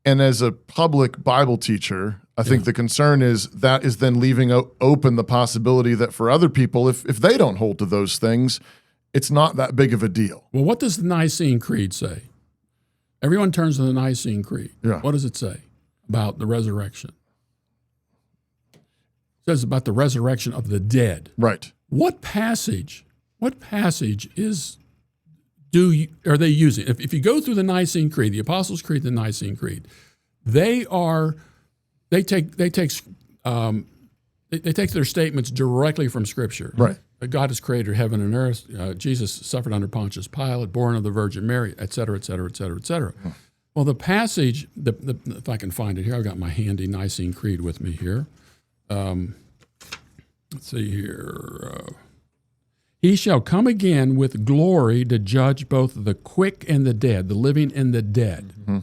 And as a public Bible teacher, I think the concern is that is then leaving open the possibility that for other people, if they don't hold to those things, it's not that big of a deal.
Well, what does the Nicene Creed say? Everyone turns to the Nicene Creed. Yeah. What does it say about the resurrection? It says about the resurrection of the dead.
Right.
What passage are they using? If you go through the Nicene Creed, the Apostles' Creed, the Nicene Creed, they take their statements directly from Scripture.
Right.
God has created heaven and earth. Jesus suffered under Pontius Pilate, born of the Virgin Mary, et cetera, et cetera, et cetera, et cetera. Well, the passage, if I can find it here, I've got my handy Nicene Creed with me here. Let's see here. He shall come again with glory to judge both the quick and the dead, the living and the dead. Mm-hmm.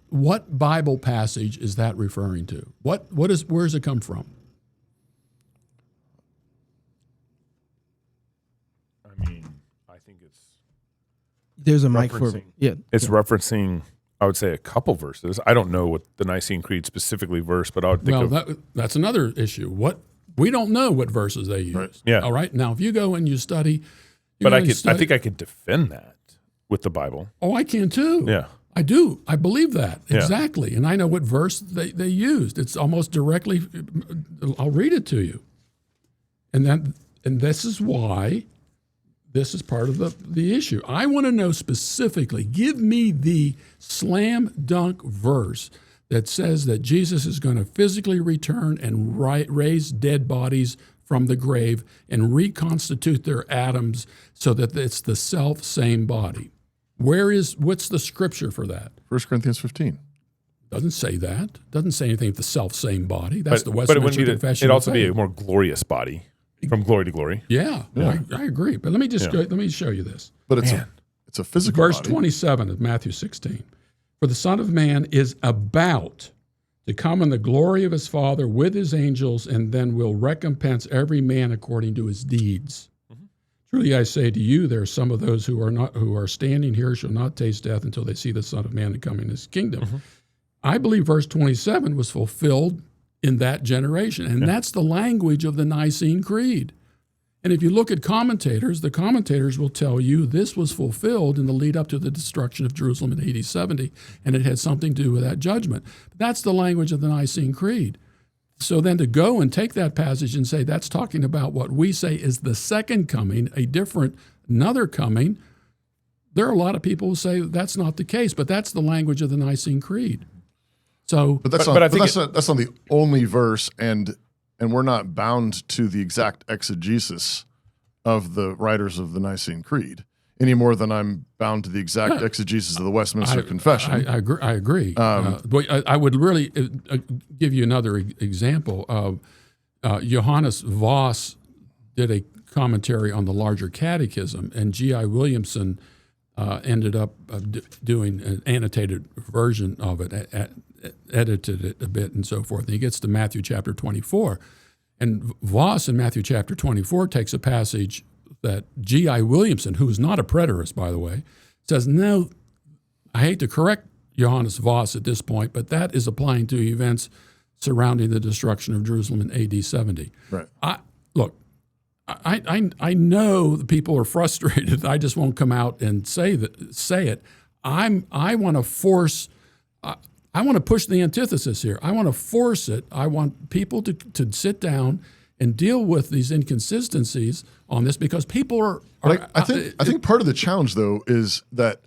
What Bible passage is that referring to? Where does it come from?
I mean, I think
there's a mic for
It's referencing, I would say, a couple verses. I don't know what the Nicene Creed specifically verse, but I would think
that's another issue. We don't know what verses they use.
Right. Yeah.
All right. Now, if you go and you study
But I think I could defend that with the Bible.
Oh, I can too.
Yeah.
I do. I believe that.
Yeah.
Exactly. And I know what verse they used. It's almost directly, I'll read it to you. And this is why this is part of the issue. I want to know specifically, give me the slam dunk verse that says that Jesus is going to physically return and raise dead bodies from the grave and reconstitute their atoms so that it's the self-same body. What's the scripture for that?
1 Corinthians 15.
Doesn't say that. Doesn't say anything of the self-same body. That's the
But it
Westminster
wouldn't be
Confession.
it'd
of
also be
Faith.
a more glorious body from glory to glory.
Yeah. I agree. But let me just let me show you this.
But it's a physical
Verse
body.
27 of Matthew 16. For the Son of Man is about to come in the glory of his Father with his angels, and then will recompense every man according to his deeds. Truly I say to you, there are some of those who are standing here shall not taste death until they see the Son of Man come in his kingdom. I believe verse 27 was fulfilled in that generation, and that's the language of the Nicene Creed. And if you look at commentators, the commentators will tell you this was fulfilled in the lead up to the destruction of Jerusalem in AD 70, and it had something to do with that judgment. But that's the language of the Nicene Creed. So then to go and take that passage and say that's talking about what we say is the second coming, another coming, there are a lot of people who say that's not the case, but that's the language of the Nicene Creed. So,
But that's not the only verse, and we're not bound to the exact exegesis of the writers of the Nicene Creed any more than I'm bound to the exact exegesis of the Westminster Confession.
I agree. But I would really give you another example of Johannes Voss did a commentary on the larger catechism, and G.I. Williamson ended up doing an annotated version of it, edited it a bit and so forth. And he gets to Matthew chapter 24. And Voss in Matthew chapter 24 takes a passage that G.I. Williamson, who is not a preterist, by the way, says, no, I hate to correct Johannes Voss at this point, but that is applying to events surrounding the destruction of Jerusalem in AD 70.
Right.
I know that people are frustrated. I just won't come out and say it. I want to force. I want to push the antithesis here. I want to force it. I want people to sit down and deal with these inconsistencies on this, because people are
I think part of the challenge, though, is that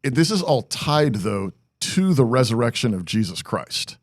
this is all tied, though, to the resurrection of Jesus Christ.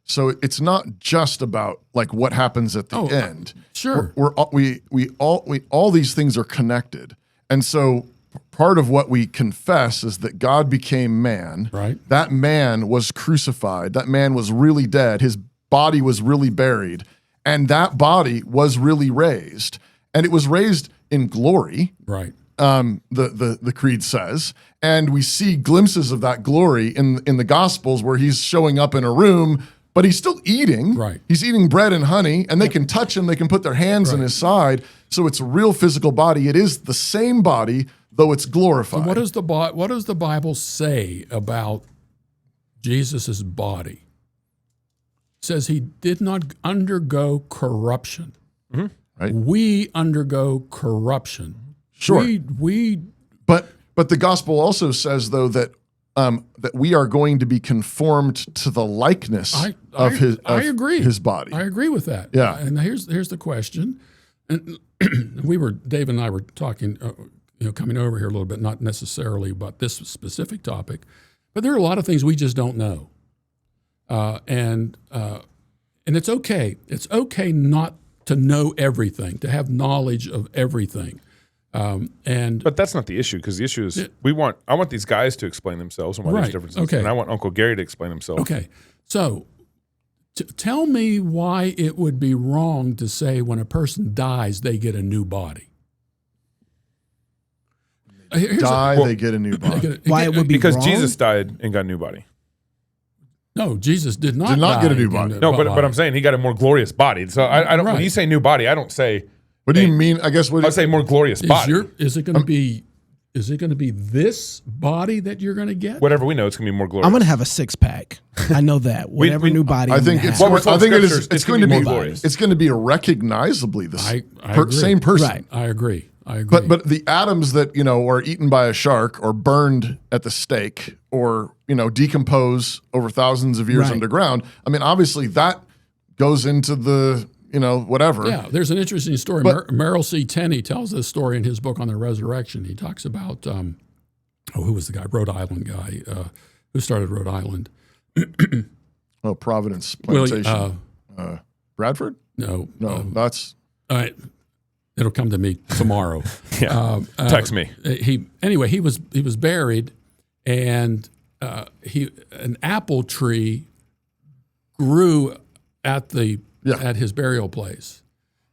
So it's not just about like what happens at the end.
Sure,
we all these things are connected, and so part of what we confess is that God became man.
Right.
That man was crucified. That man was really dead. His body was really buried, and that body was really raised, and it was raised in glory.
Right.
The creed says, and we see glimpses of that glory in the Gospels where he's showing up in a room, but he's still eating.
Right.
He's eating bread and honey, and they can touch him. They can put their hands in his side. So it's a real physical body. It is the same body, though it's glorified.
So what does the Bible say about Jesus' body? It says he did not undergo corruption.
Mm-hmm. Right.
We undergo corruption.
Sure. But the gospel also says, though, that that we are going to be conformed to the likeness of his body.
I agree with that.
Yeah.
And here's the question. And Dave and I were talking, coming over here a little bit, not necessarily about this specific topic, but there are a lot of things we just don't know. And it's okay. It's okay not to know everything, to have knowledge of everything. But
that's not the issue, because the issue is I want these guys to explain themselves and why there's differences.
Okay.
And I want Uncle Gary to explain himself.
Okay. So tell me why it would be wrong to say when a person dies, they get a new body.
They get a new body.
Why it would be
because
wrong?
Jesus died and got a new body.
No, Jesus did not
get a new body.
No, but I'm saying he got a more glorious body. So I don't. When you say new body, I don't say.
What do you mean? I guess
I say more glorious body.
Is it going to be this body that you're going to get?
Whatever we know, it's going to be more glorious.
I'm going to have a 6-pack. I know that. Whatever new body.
I think
it's
going to be glorious. It's going to be recognizably the same person.
Right.
I agree. I agree.
But the atoms that, are eaten by a shark or burned at the stake or, decompose over thousands of years
Right.
underground, I mean, obviously that goes into the, whatever.
Yeah, there's an interesting story. Merrill C. Tenney tells this story in his book on the resurrection. He talks about, who was the guy? Rhode Island guy. Who started Rhode Island?
Providence Plantation. Bradford?
No.
That's...
All right. It'll come to me tomorrow.
Text me.
He was buried, and an apple tree grew at his burial place,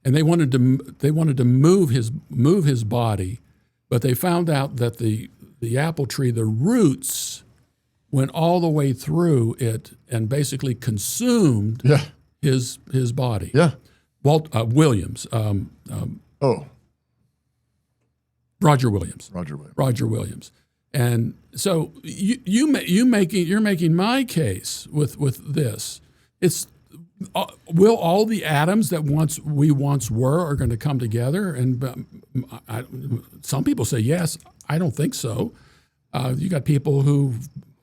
and they wanted to move his body, but they found out that the apple tree, the roots went all the way through it and basically consumed his body.
Yeah.
Williams. Roger Williams. Roger Williams. And so you're making my case with this. It's will all the atoms that we once were are going to come together? And some people say yes. I don't think so. You got people who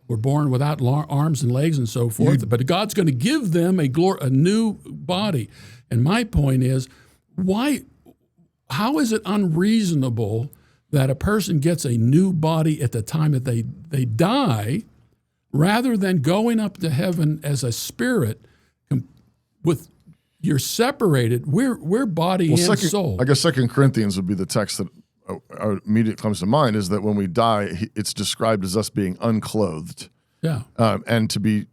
were born without arms and legs and so forth, but God's going to give them a new body. And my point is, how is it unreasonable that a person gets a new body at the time that they die, rather than going up to heaven as a spirit? You're separated. We're body and soul.
I guess 2 Corinthians would be the text that immediately comes to mind, is that when we die, it's described as us being unclothed.
Yeah.
And to be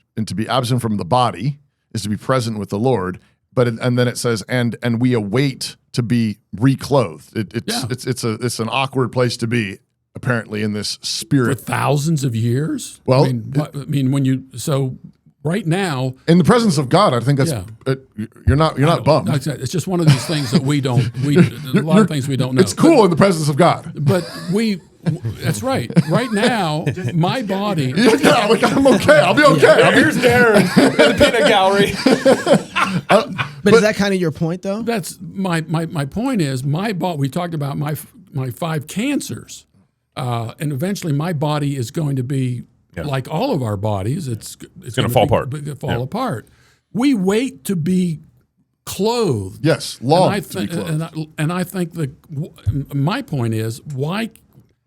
absent from the body is to be present with the Lord. And then it says, and we await to be reclothed. It's an awkward place to be, apparently, in this spirit
for thousands of years.
Well,
right now,
in the presence of God, I think that's you're not bummed.
It's just one of these things that we don't. A lot of things we don't know.
It's cool in the presence of God.
But that's right. Right now, my body.
I'm okay. I'll be okay.
Here's Darren in the peanut gallery.
But is that kind of your point, though?
That's my point. Is my body? We talked about my 5 cancers, and eventually my body is going to be like all of our bodies. It's going to
fall apart.
Apart. We wait to be clothed.
Yes, long to be clothed.
And I think my point is why.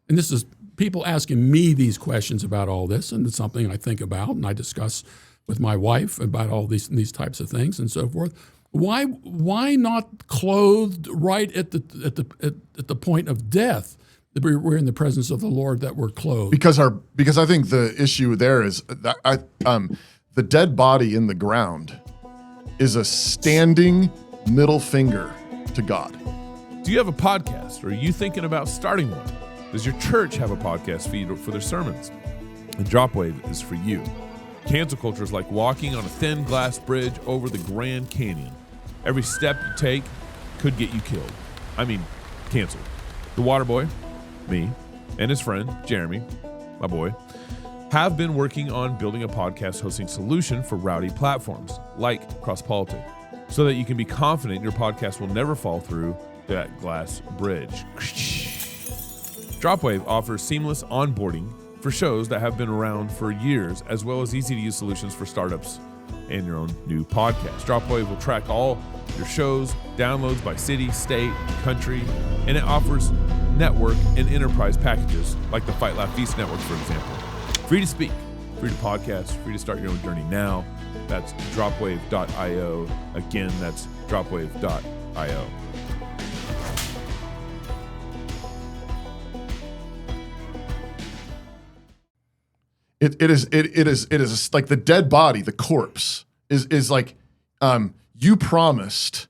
And this is people asking me these questions about all this, and it's something I think about and I discuss with my wife about all these types of things and so forth. Why not clothed right at the point of death? We're in the presence of the Lord, that we're clothed.
Because I think the issue there is that the dead body in the ground is a standing middle finger to God.
Do you have a podcast, or are you thinking about starting one? Does your church have a podcast feed for their sermons? And Dropwave is for you. Cancel culture is like walking on a thin glass bridge over the Grand Canyon. Every step you take could get you killed. I mean, canceled. The Waterboy, me, and his friend, Jeremy, my boy, have been working on building a podcast hosting solution for rowdy platforms like CrossPolitic, so that you can be confident your podcast will never fall through that glass bridge. Dropwave offers seamless onboarding for shows that have been around for years, as well as easy-to-use solutions for startups and your own new podcast. Dropwave will track all your shows, downloads by city, state, country, and it offers network and enterprise packages like the Fight Laugh Feast Network, for example. Free to speak, free to podcast, free to start your own journey now. That's dropwave.io. Again, that's dropwave.io.
It is like the dead body, the corpse is like you promised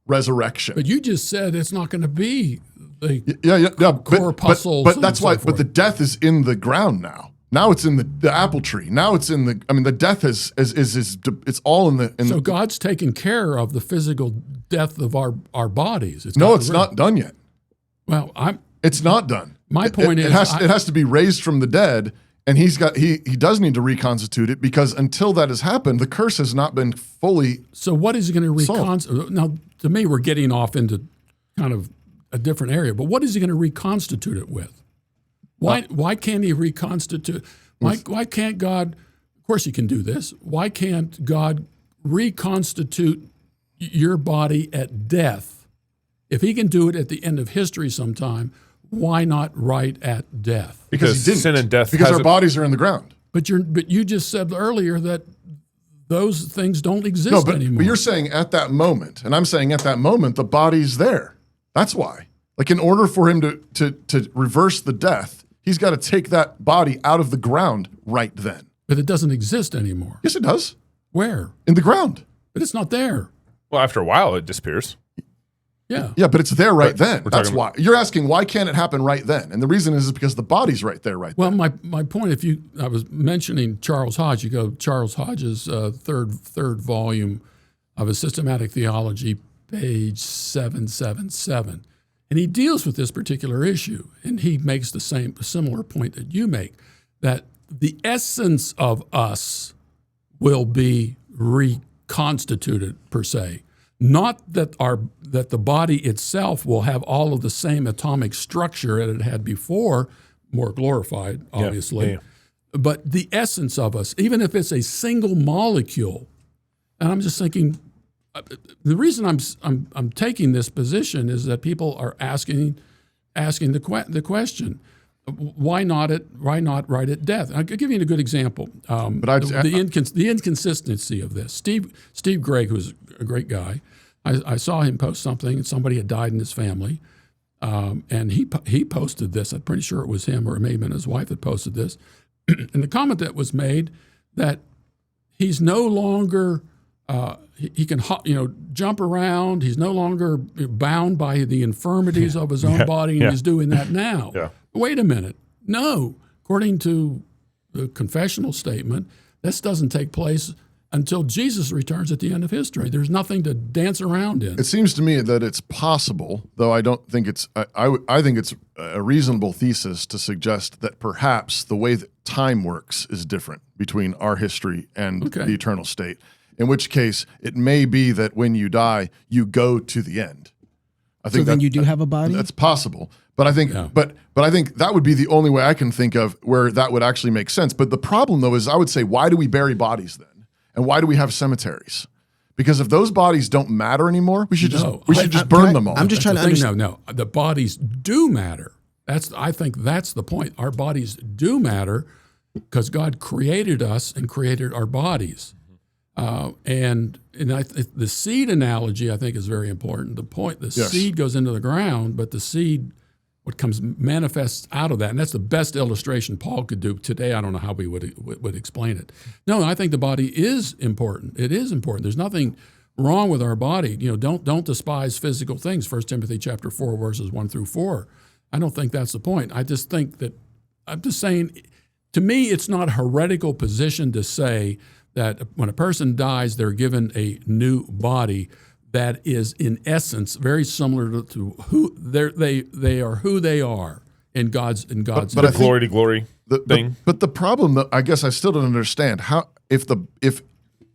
resurrection.
But you just said it's not going to be the
corpuscles. But that's why. But the death is in the ground now. Now it's in the apple tree. Now it's in the. I mean, the death is it's all in the.
So God's taking care of the physical death of our bodies.
It's not done yet.
Well,
It's not done.
My point is,
it has to be raised from the dead. And he does need to reconstitute it, because until that has happened, the curse has not been fully.
So what is he going to reconstitute? Now, to me, we're getting off into kind of a different area. But what is he going to reconstitute it with? Why can't he reconstitute? Why can't God? Of course, he can do this. Why can't God reconstitute your body at death? If he can do it at the end of history sometime, why not right at death?
Because he didn't.
Sin and death
because our
hasn't-
bodies are in the ground.
But you just said earlier that those things don't exist
No, but
anymore.
you're saying at that moment, and I'm saying at that moment, the body's there. That's why. Like in order for him to reverse the death, he's got to take that body out of the ground right then.
But it doesn't exist anymore.
Yes, it does.
Where?
In the ground.
But it's not there.
Well, after a while, it disappears.
Yeah.
Yeah, but it's there right then.
we're
That's
talking
why. You're asking why can't it happen right then? And the reason is because the body's right there right
Well,
then.
my point, I was mentioning Charles Hodge. You go Charles Hodge's third volume of a systematic theology, page 777, and he deals with this particular issue, and he makes a similar point that you make, that the essence of us will be reconstituted per se. Not that the body itself will have all of the same atomic structure that it had before, more glorified, obviously,
yeah.
but the essence of us, even if it's a single molecule. And I'm just thinking, the reason I'm taking this position is that people are asking the question, why not right at death? I'll give you a good example. The inconsistency of this. Steve Gregg, who's a great guy, I saw him post something. Somebody had died in his family, and he posted this. I'm pretty sure it was him, or it may have been his wife that posted this. And the comment that was made that he's no longer he can jump around. He's no longer bound by the infirmities of his own body, and he's doing that now.
Yeah.
Wait a minute. No, according to the confessional statement, this doesn't take place until Jesus returns at the end of history. There's nothing to dance around in.
It seems to me that it's possible, though I don't think it's. I think it's a reasonable thesis to suggest that perhaps the way that time works is different between our history and the eternal state. In which case, it may be that when you die, you go to the end. I think
So then you do have a body?
That's possible, but I think, but I think that would be the only way I can think of where that would actually make sense. But the problem, though, is I would say, why do we bury bodies then, and why do we have cemeteries? Because if those bodies don't matter anymore, we should just burn them all.
I'm just trying to understand.
No, the bodies do matter. I think that's the point. Our bodies do matter because God created us and created our bodies. And the seed analogy, I think, is very important. The seed goes into the ground, but the seed, what comes manifests out of that, and that's the best illustration Paul could do today. I don't know how we would explain it. No, I think the body is important. It is important. There's nothing wrong with our body. Don't despise physical things. 1 Timothy chapter 4, verses 1-4. I don't think that's the point. I just think that I'm just saying. To me, it's not a heretical position to say that when a person dies, they're given a new body that is, in essence, very similar to who they are, who they are in God's.
But I think
glory to glory thing.
But the problem, that I guess, I still don't understand how if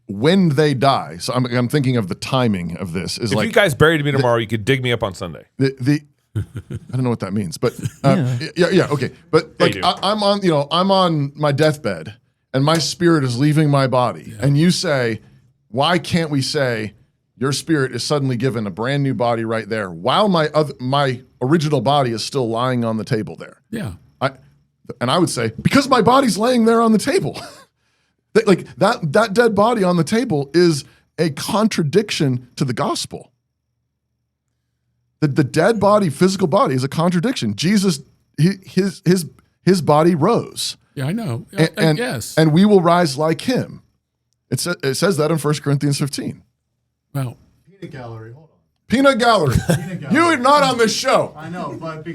when they die. So I'm thinking of the timing of this. Is
If
like
you guys buried me tomorrow, you could dig me up on Sunday.
I don't know what that means, but okay. But like I'm on my deathbed. And my spirit is leaving my body. And you say, why can't we say your spirit is suddenly given a brand new body right there while my original body is still lying on the table there?
Yeah.
I would say, because my body's laying there on the table. Like that dead body on the table is a contradiction to the gospel. The dead body, physical body, is a contradiction. Jesus, his body rose.
Yeah, I know. Yes.
And we will rise like him. It says that in 1 Corinthians 15.
Well,
Peanut gallery, hold on.
Peanut gallery. You are not on this show.
I know, but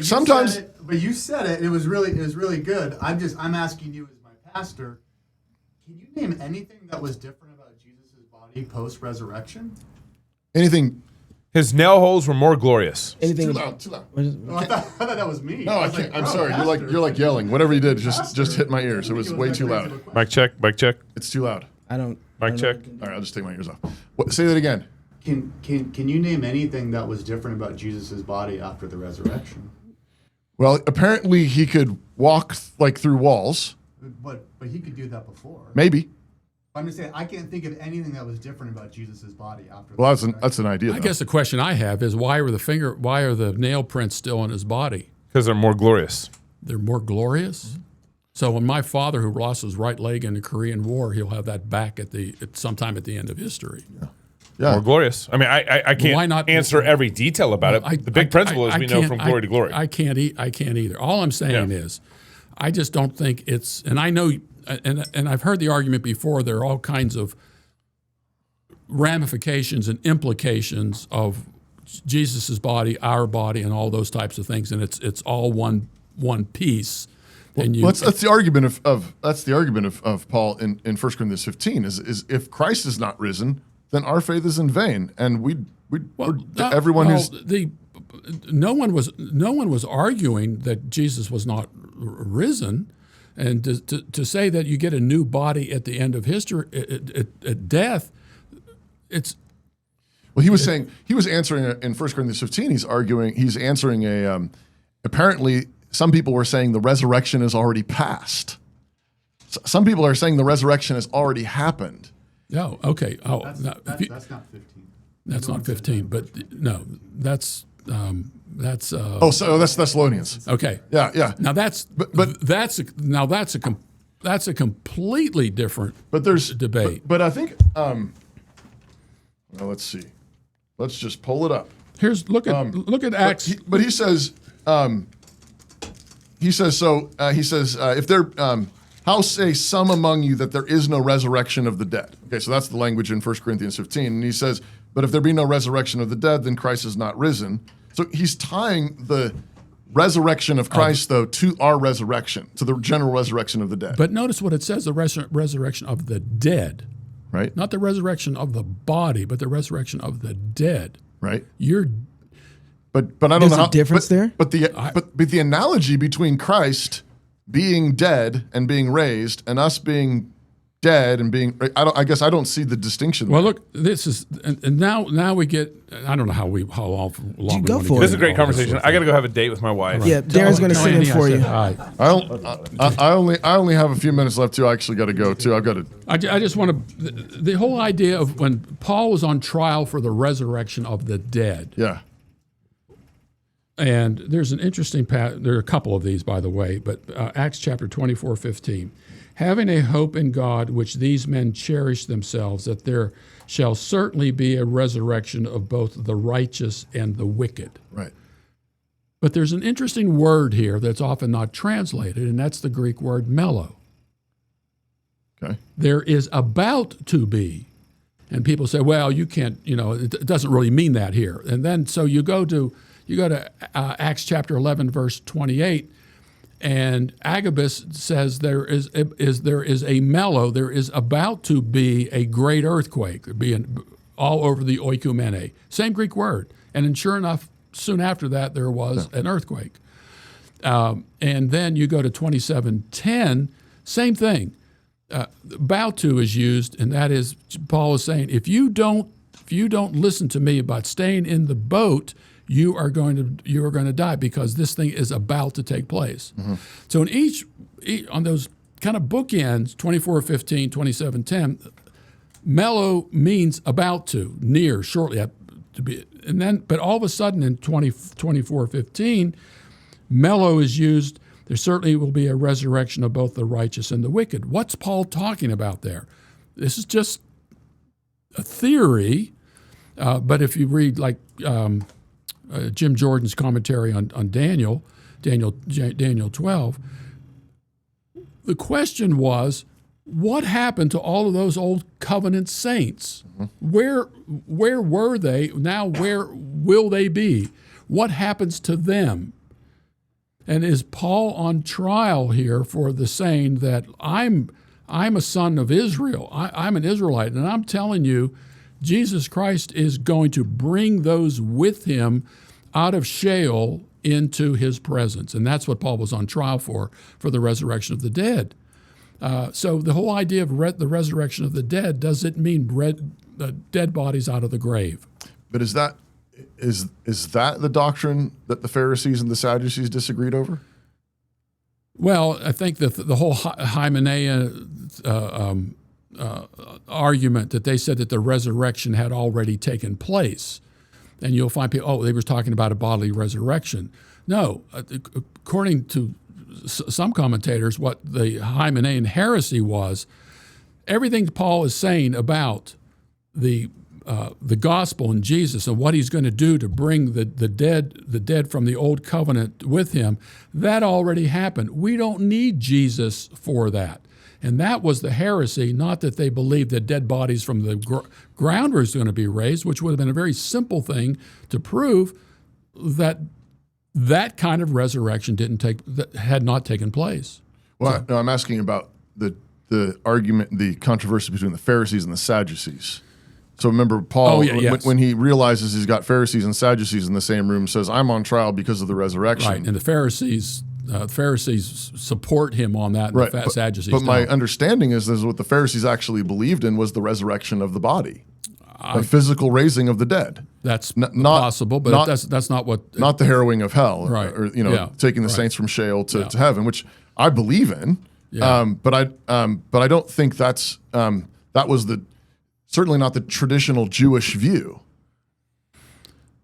sometimes.
But you said it. And it was really good. I'm asking you as my pastor. Can you name anything that was different about Jesus' body post resurrection?
Anything.
His nail holes were more glorious.
Too loud.
Oh, I thought that was me.
No, I can't. I'm sorry. You're like yelling. Whatever you did just hit my ears. It was way too loud.
Mic check.
It's too loud.
I don't.
Mic check.
All right, I'll just take my ears off. Say that again.
Can you name anything that was different about Jesus' body after the resurrection?
Well, apparently he could walk like through walls.
But he could do that before.
Maybe.
I'm just saying I can't think of anything that was different about Jesus' body after.
Well,
the
that's an idea.
I guess the question I have is why are the nail prints still on his body?
Because they're more glorious.
They're more glorious. So when my father, who lost his right leg in the Korean War, he'll have that back at sometime at the end of history.
Yeah.
More glorious. I mean, I can't
Why not
answer every detail about it. The big principle is we know from glory to glory.
I can't either. All I'm saying is, I just don't think it's. And I know, and I've heard the argument before. There are all kinds of ramifications and implications of Jesus's body, our body, and all those types of things. And it's all one piece. And
that's the argument of Paul in 1 Corinthians 15 is if Christ is not risen, then our faith is in vain, and no one was arguing that Jesus was not risen, and to say that you get a new body at the end of history at death, it's. Well, he was answering in 1 Corinthians 15. He's answering apparently some people were saying the resurrection is already past. Some people are saying the reresurrection has already happened.
Oh, okay. Oh,
That's not 15.
That's not 15, but no, that's.
So that's Thessalonians.
Okay.
Yeah.
Now that's a completely different.
But there's
debate.
But I think. Well, let's see. Let's just pull it up.
Look at Acts.
But he says. If there. How say some among you that there is no resurrection of the dead? Okay, so that's the language in 1 Corinthians 15. And he says, but if there be no resurrection of the dead, then Christ is not risen. So he's tying the resurrection of Christ, though, to our resurrection, to the general resurrection of the dead.
But notice what it says, the resurrection of the dead.
Right.
Not the resurrection of the body, but the resurrection of the dead.
Right.
But
I don't
There's
know how.
a difference there?
But the analogy between Christ being dead and being raised, and us being dead and being, I guess I don't see the distinction.
Well, look, this is, and now we get. I don't know how long we want to
for it.
This is a great conversation. I got to go have a date with my wife.
Yeah, Darren's going to sit in for you.
I only have a few minutes left too. I actually got to go too. I've got to.
I just want to. The whole idea of when Paul was on trial for the resurrection of the dead.
Yeah.
And there's an interesting there are a couple of these, by the way, but Acts chapter 24:15. Having a hope in God, which these men cherish themselves, that there shall certainly be a resurrection of both the righteous and the wicked.
Right.
But there's an interesting word here that's often not translated, and that's the Greek word mello.
Okay.
There is about to be. And people say, well, you can't, it doesn't really mean that here. And then so you go to Acts chapter 11, verse 28, and Agabus says there is a mellow, there is about to be a great earthquake, being all over the oikumene. Same Greek word. And then sure enough, soon after that, there was an earthquake. And then you go to 27:10, same thing. About to is used, and that is, Paul is saying, if you don't listen to me about staying in the boat, you are going to die, because this thing is about to take place. Mm-hmm. So in each on those kind of bookends, 24:15, 27:10, mellow means about to, near, shortly to be, and then but all of a sudden in 24:15, mellow is used. There certainly will be a resurrection of both the righteous and the wicked. What's Paul talking about there? This is just a theory, but if you read like Jim Jordan's commentary on Daniel 12, the question was, what happened to all of those old covenant saints? Mm-hmm. Where were they? Now where will they be? What happens to them? And is Paul on trial here for the saying that I'm a son of Israel, I'm an Israelite, and I'm telling you, Jesus Christ is going to bring those with him out of Sheol into his presence. And that's what Paul was on trial for the resurrection of the dead. So the whole idea of the resurrection of the dead, does it mean the dead bodies out of the grave.
But is that the doctrine that the Pharisees and the Sadducees disagreed over?
Well, I think that the whole Hymenaea argument that they said that the resurrection had already taken place, and you'll find people, they were talking about a bodily resurrection. No, according to some commentators, what the Hymenaean heresy was, everything Paul is saying about the gospel and Jesus and what he's going to do to bring the dead from the old covenant with him, that already happened. We don't need Jesus for that. And that was the heresy, not that they believed that dead bodies from the ground were going to be raised, which would have been a very simple thing to prove that that kind of resurrection had not taken place.
Well, no, I'm asking about the argument, the controversy between the Pharisees and the Sadducees. So remember, Paul, when he realizes he's got Pharisees and Sadducees in the same room, says, "I'm on trial because of the resurrection."
Right, and the Pharisees support him on that, and
right.
the Sadducees
But my
don't.
understanding is what the Pharisees actually believed in was the resurrection of the body, the physical raising of the dead.
That's
not
possible, but that's not what...
Not the harrowing of hell,
right.
or taking the saints from Sheol to heaven, which I believe in.
Yeah.
But I don't think that was certainly not the traditional Jewish view.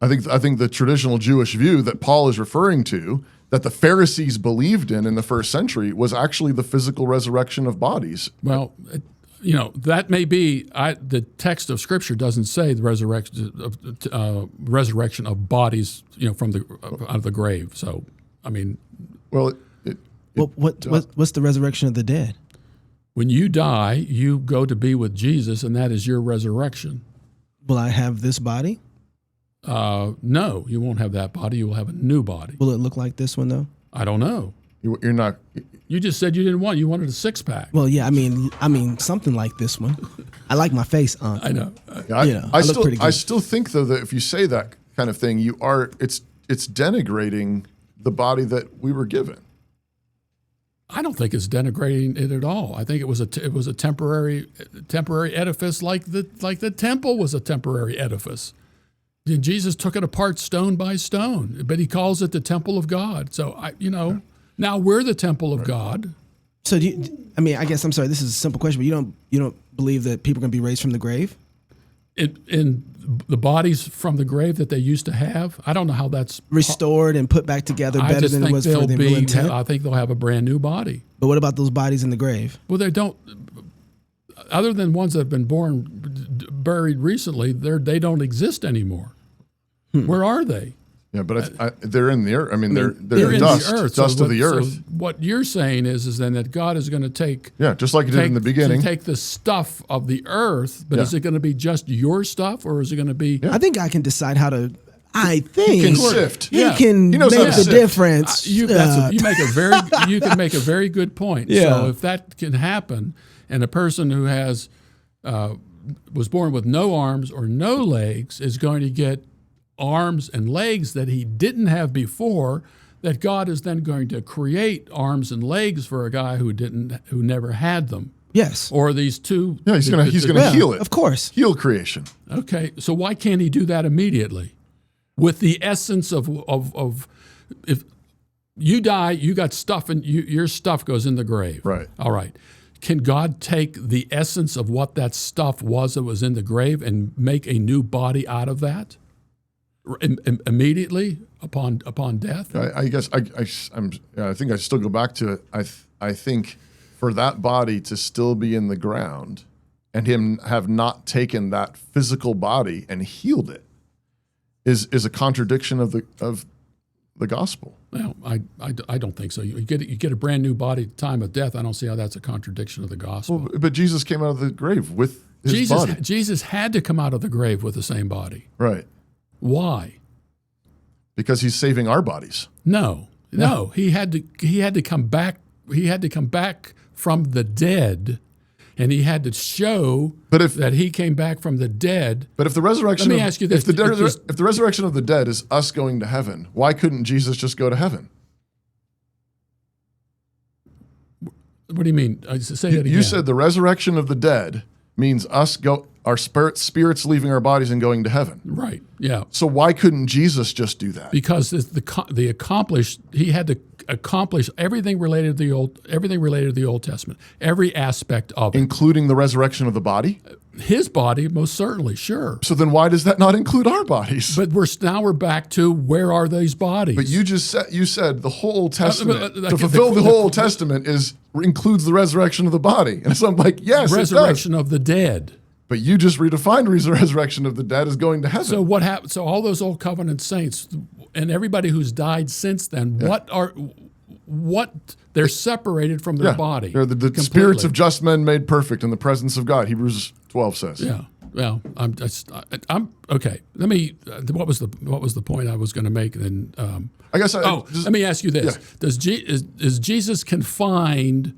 I think the traditional Jewish view that Paul is referring to, that the Pharisees believed in the first century, was actually the physical resurrection of bodies.
Well, that may be. The text of Scripture doesn't say the resurrection of bodies, from out of the grave. So, I mean,
well,
what's the resurrection of the dead?
When you die, you go to be with Jesus, and that is your resurrection.
Will I have this body?
No, you won't have that body. You will have a new body.
Will it look like this one, though?
I don't know.
You're not.
You just said you wanted a six-pack.
Well, yeah, I mean something like this one. I like my face,
I know.
I still think, though, that if you say that kind of thing, it's denigrating the body that we were given.
I don't think it's denigrating it at all. I think it was a temporary edifice, like the temple was a temporary edifice. And Jesus took it apart stone by stone, but he calls it the temple of God. So now we're the temple of God.
So I guess I'm sorry. This is a simple question, but you don't believe that people are going to be raised from the grave?
In the bodies from the grave that they used to have, I don't know how that's
restored and put back together better than it was for the real intent.
I think they'll have a brand new body.
But what about those bodies in the grave?
Well, they don't. Other than ones that have been buried recently, they don't exist anymore. Where are they?
Yeah, but they're in the earth. I mean, they're
in
dust,
the earth.
dust of the earth.
So what you're saying is then that God is going to take...
Yeah, just like he did in the beginning.
Take the stuff of the earth, but is it going to be just your stuff, or is it going to be...
I think I can decide how to... I think
he can sift.
He can make the difference.
You can make a very good point.
Yeah.
So if that can happen, and a person who was born with no arms or no legs is going to get arms and legs that he didn't have before, that God is then going to create arms and legs for a guy who never had them.
Yes.
Or these two.
Yeah, he's going to heal it.
Of course.
Heal creation.
Okay. So why can't he do that immediately? With the essence of if you die, you got stuff and your stuff goes in the grave.
Right.
All right. Can God take the essence of what that stuff was that was in the grave and make a new body out of that? Immediately upon death?
I guess I think I still go back to it. I think for that body to still be in the ground and him have not taken that physical body and healed it is a contradiction of the gospel.
Well, I don't think so. You get a brand new body at the time of death. I don't see how that's a contradiction of the gospel.
Well, but Jesus came out of the grave with his body.
Jesus had to come out of the grave with the same body.
Right.
Why?
Because he's saving our bodies.
No. He had to come back. He had to come back from the dead, and he had to show that he came back from the dead.
But if the resurrection,
let me ask you this:
if the resurrection of the dead is us going to heaven, why couldn't Jesus just go to heaven?
What do you mean? Say that again.
You said the resurrection of the dead means our spirits leaving our bodies and going to heaven.
Right. Yeah.
So why couldn't Jesus just do that?
Because he had to accomplish everything related to the Old Testament, every aspect of it,
Including the resurrection of the body?
his body, most certainly, sure.
So then why does that not include our bodies?
But we're back to where are these bodies?
But you said the whole Old Testament
but,
to fulfill the whole Old Testament includes the resurrection of the body. And so I'm like, yes,
resurrection
it does.
of the dead.
But you just redefined resurrection of the dead as going to heaven.
So what happened? So all those old covenant saints and everybody who's died since then, they're separated from their body.
They're the spirits of just men made perfect in the presence of God. Hebrews 12 says.
Yeah. Well, I'm okay. Let me. What was the point I was going to make? Then
I guess.
Let me ask you this: is Jesus confined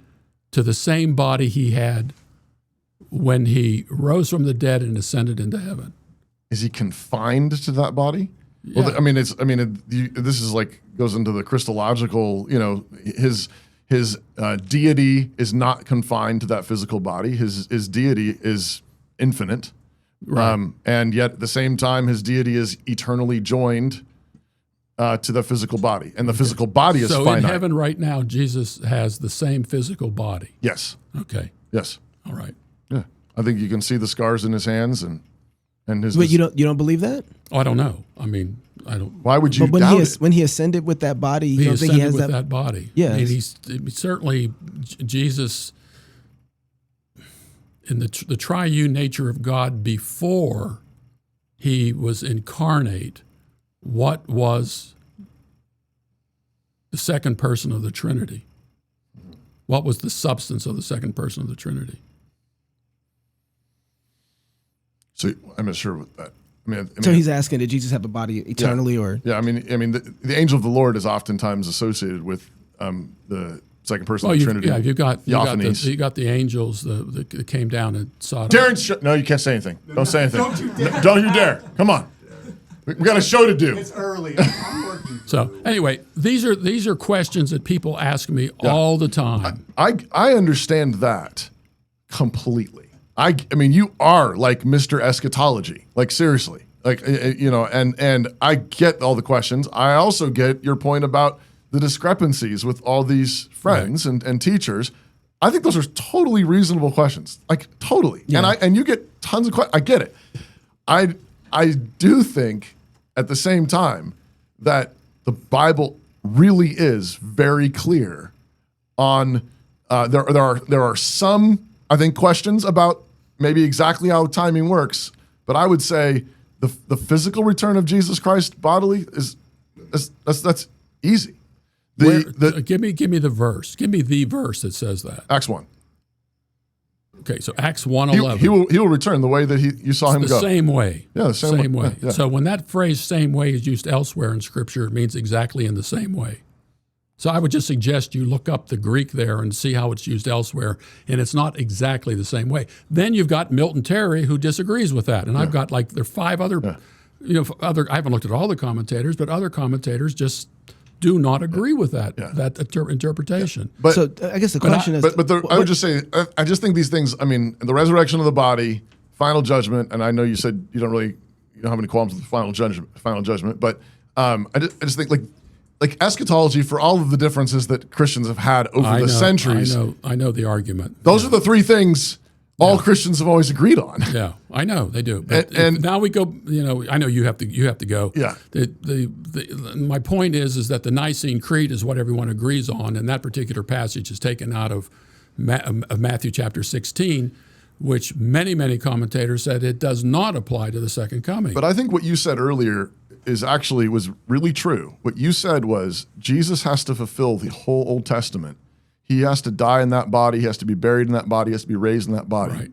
to the same body he had when he rose from the dead and ascended into heaven?
Is he confined to that body?
Yeah.
Well, this is like goes into the Christological. His deity is not confined to that physical body. His deity is infinite,
Right.
and yet at the same time, his deity is eternally joined to the physical body, and the physical body is
So
finite.
in heaven right now, Jesus has the same physical body.
Yes.
Okay.
Yes.
All right.
Yeah. I think you can see the scars in his hands and his.
But you don't believe that?
Oh, I don't know. I mean, I don't.
Why would you
But
doubt it?
when he ascended with that body, you
He
don't think he
ascended
has
with that body.
Yes.
I mean, he's certainly Jesus in the triune nature of God before he was incarnate. What was the second person of the Trinity? What was the substance of the second person of the Trinity?
So I'm not sure with that.
So he's asking, did Jesus have a body eternally, or?
Yeah, the angel of the Lord is oftentimes associated with the second person of the Trinity.
Yeah, you got
Theophanies.
the angels that came down and saw.
Darren, no, you can't say anything. Don't say anything. Don't you dare. Come on. We got a show to do.
It's early. I'm working.
So anyway, these are questions that people ask me all the time.
I understand that completely. I mean, you are like Mr. Eschatology, like seriously, like and I get all the questions. I also get your point about the discrepancies with all these friends and teachers. I think those are totally reasonable questions, like totally.
Yeah.
And you get tons of questions. I get it. I do think at the same time that the Bible really is very clear on there are some, I think, questions about maybe exactly how timing works, but I would say the physical return of Jesus Christ bodily that's easy.
Give me the verse. Give me the verse that says that.
Acts 1.
Okay, so Acts 1:11.
He will return the way that you saw him
the
go.
same way.
Yeah, the same way. Yeah.
So when that phrase "same way" is used elsewhere in Scripture, it means exactly in the same way. So I would just suggest you look up the Greek there and see how it's used elsewhere, and it's not exactly the same way. Then you've got Milton Terry who disagrees with that, and I've got there are 5 other, I haven't looked at all the commentators, but other commentators just do not agree with that interpretation.
But
So I guess the question is,
I would just say I just think these things. I mean, the resurrection of the body, final judgment, and I know you said you don't have any qualms with the final judgment, but I just think like eschatology, for all of the differences that Christians have had over the centuries.
I know the argument.
Those are the 3 things all Christians have always agreed on.
Yeah, I know they do. But
And
now we go. I know you have to go.
Yeah.
My point is that the Nicene Creed is what everyone agrees on, and that particular passage is taken out of Matthew chapter 16, which many commentators said it does not apply to the second coming.
But I think what you said earlier was really true. What you said was Jesus has to fulfill the whole Old Testament. He has to die in that body. He has to be buried in that body. He has to be raised in that body.
Right.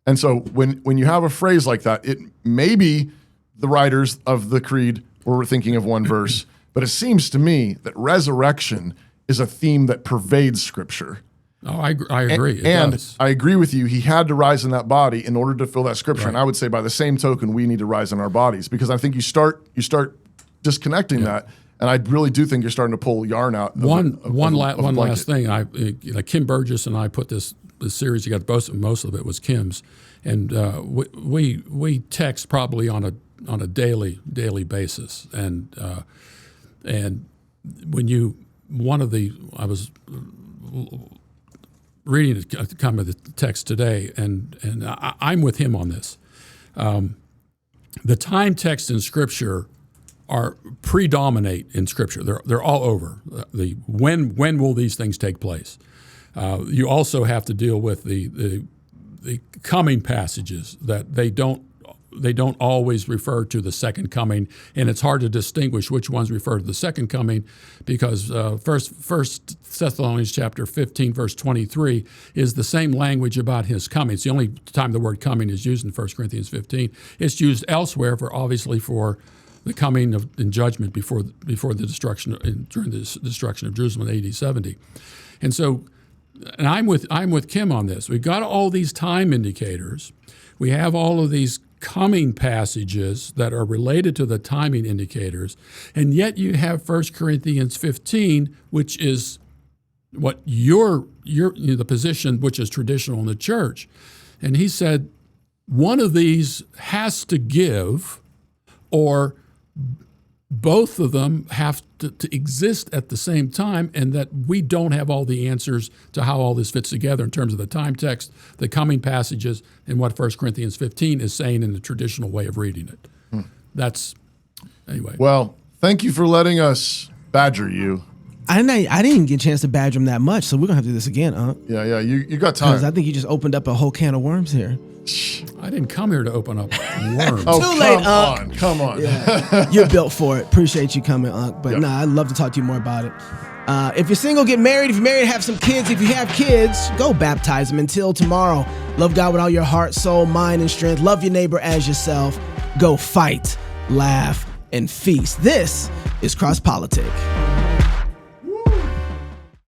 And so when you have a phrase like that, it maybe the writers of the creed were thinking of one verse, but it seems to me that resurrection is a theme that pervades Scripture.
Oh, I agree.
And
It does.
I agree with you. He had to rise in that body in order to fill that Scripture.
Right.
And I would say by the same token, we need to rise in our bodies, because I think you start disconnecting that. And I really do think you're starting to pull yarn out.
One last thing. Kim Burgess and I put this the series you got most of it was Kim's, and we text probably on a daily basis, and when I was reading a comment of the text today, and I'm with him on this. The time texts in Scripture predominate in Scripture. They're all over. The when will these things take place? You also have to deal with the coming passages that they don't always refer to the second coming, and it's hard to distinguish which ones refer to the second coming, because First Thessalonians chapter 15 verse 23 is the same language about his coming. It's the only time the word coming is used in 1 Corinthians 15. It's used elsewhere for the coming in judgment before the destruction during the destruction of Jerusalem in AD 70, and so. And I'm with Kim on this. We've got all these time indicators. We have all of these coming passages that are related to the timing indicators, and yet you have 1 Corinthians 15, which is what the position which is traditional in the church. And he said one of these has to give, or both of them have to exist at the same time, and that we don't have all the answers to how all this fits together in terms of the time text, the coming passages, and what 1 Corinthians 15 is saying in the traditional way of reading it. That's, anyway.
Well, thank you for letting us badger you.
I didn't get a chance to badger him that much, so we're going to have to do this again,
Yeah, you got time.
Because I think you just opened up a whole can of worms here.
I didn't come here to open up worms.
Too late,
Come on.
Yeah. You're built for it. Appreciate you coming, Unc. But I'd love to talk to you more about it. If you're single, get married. If you're married, have some kids. If you have kids, go baptize them. Until tomorrow, love God with all your heart, soul, mind, and strength. Love your neighbor as yourself. Go fight, laugh, and feast. This is CrossPolitic.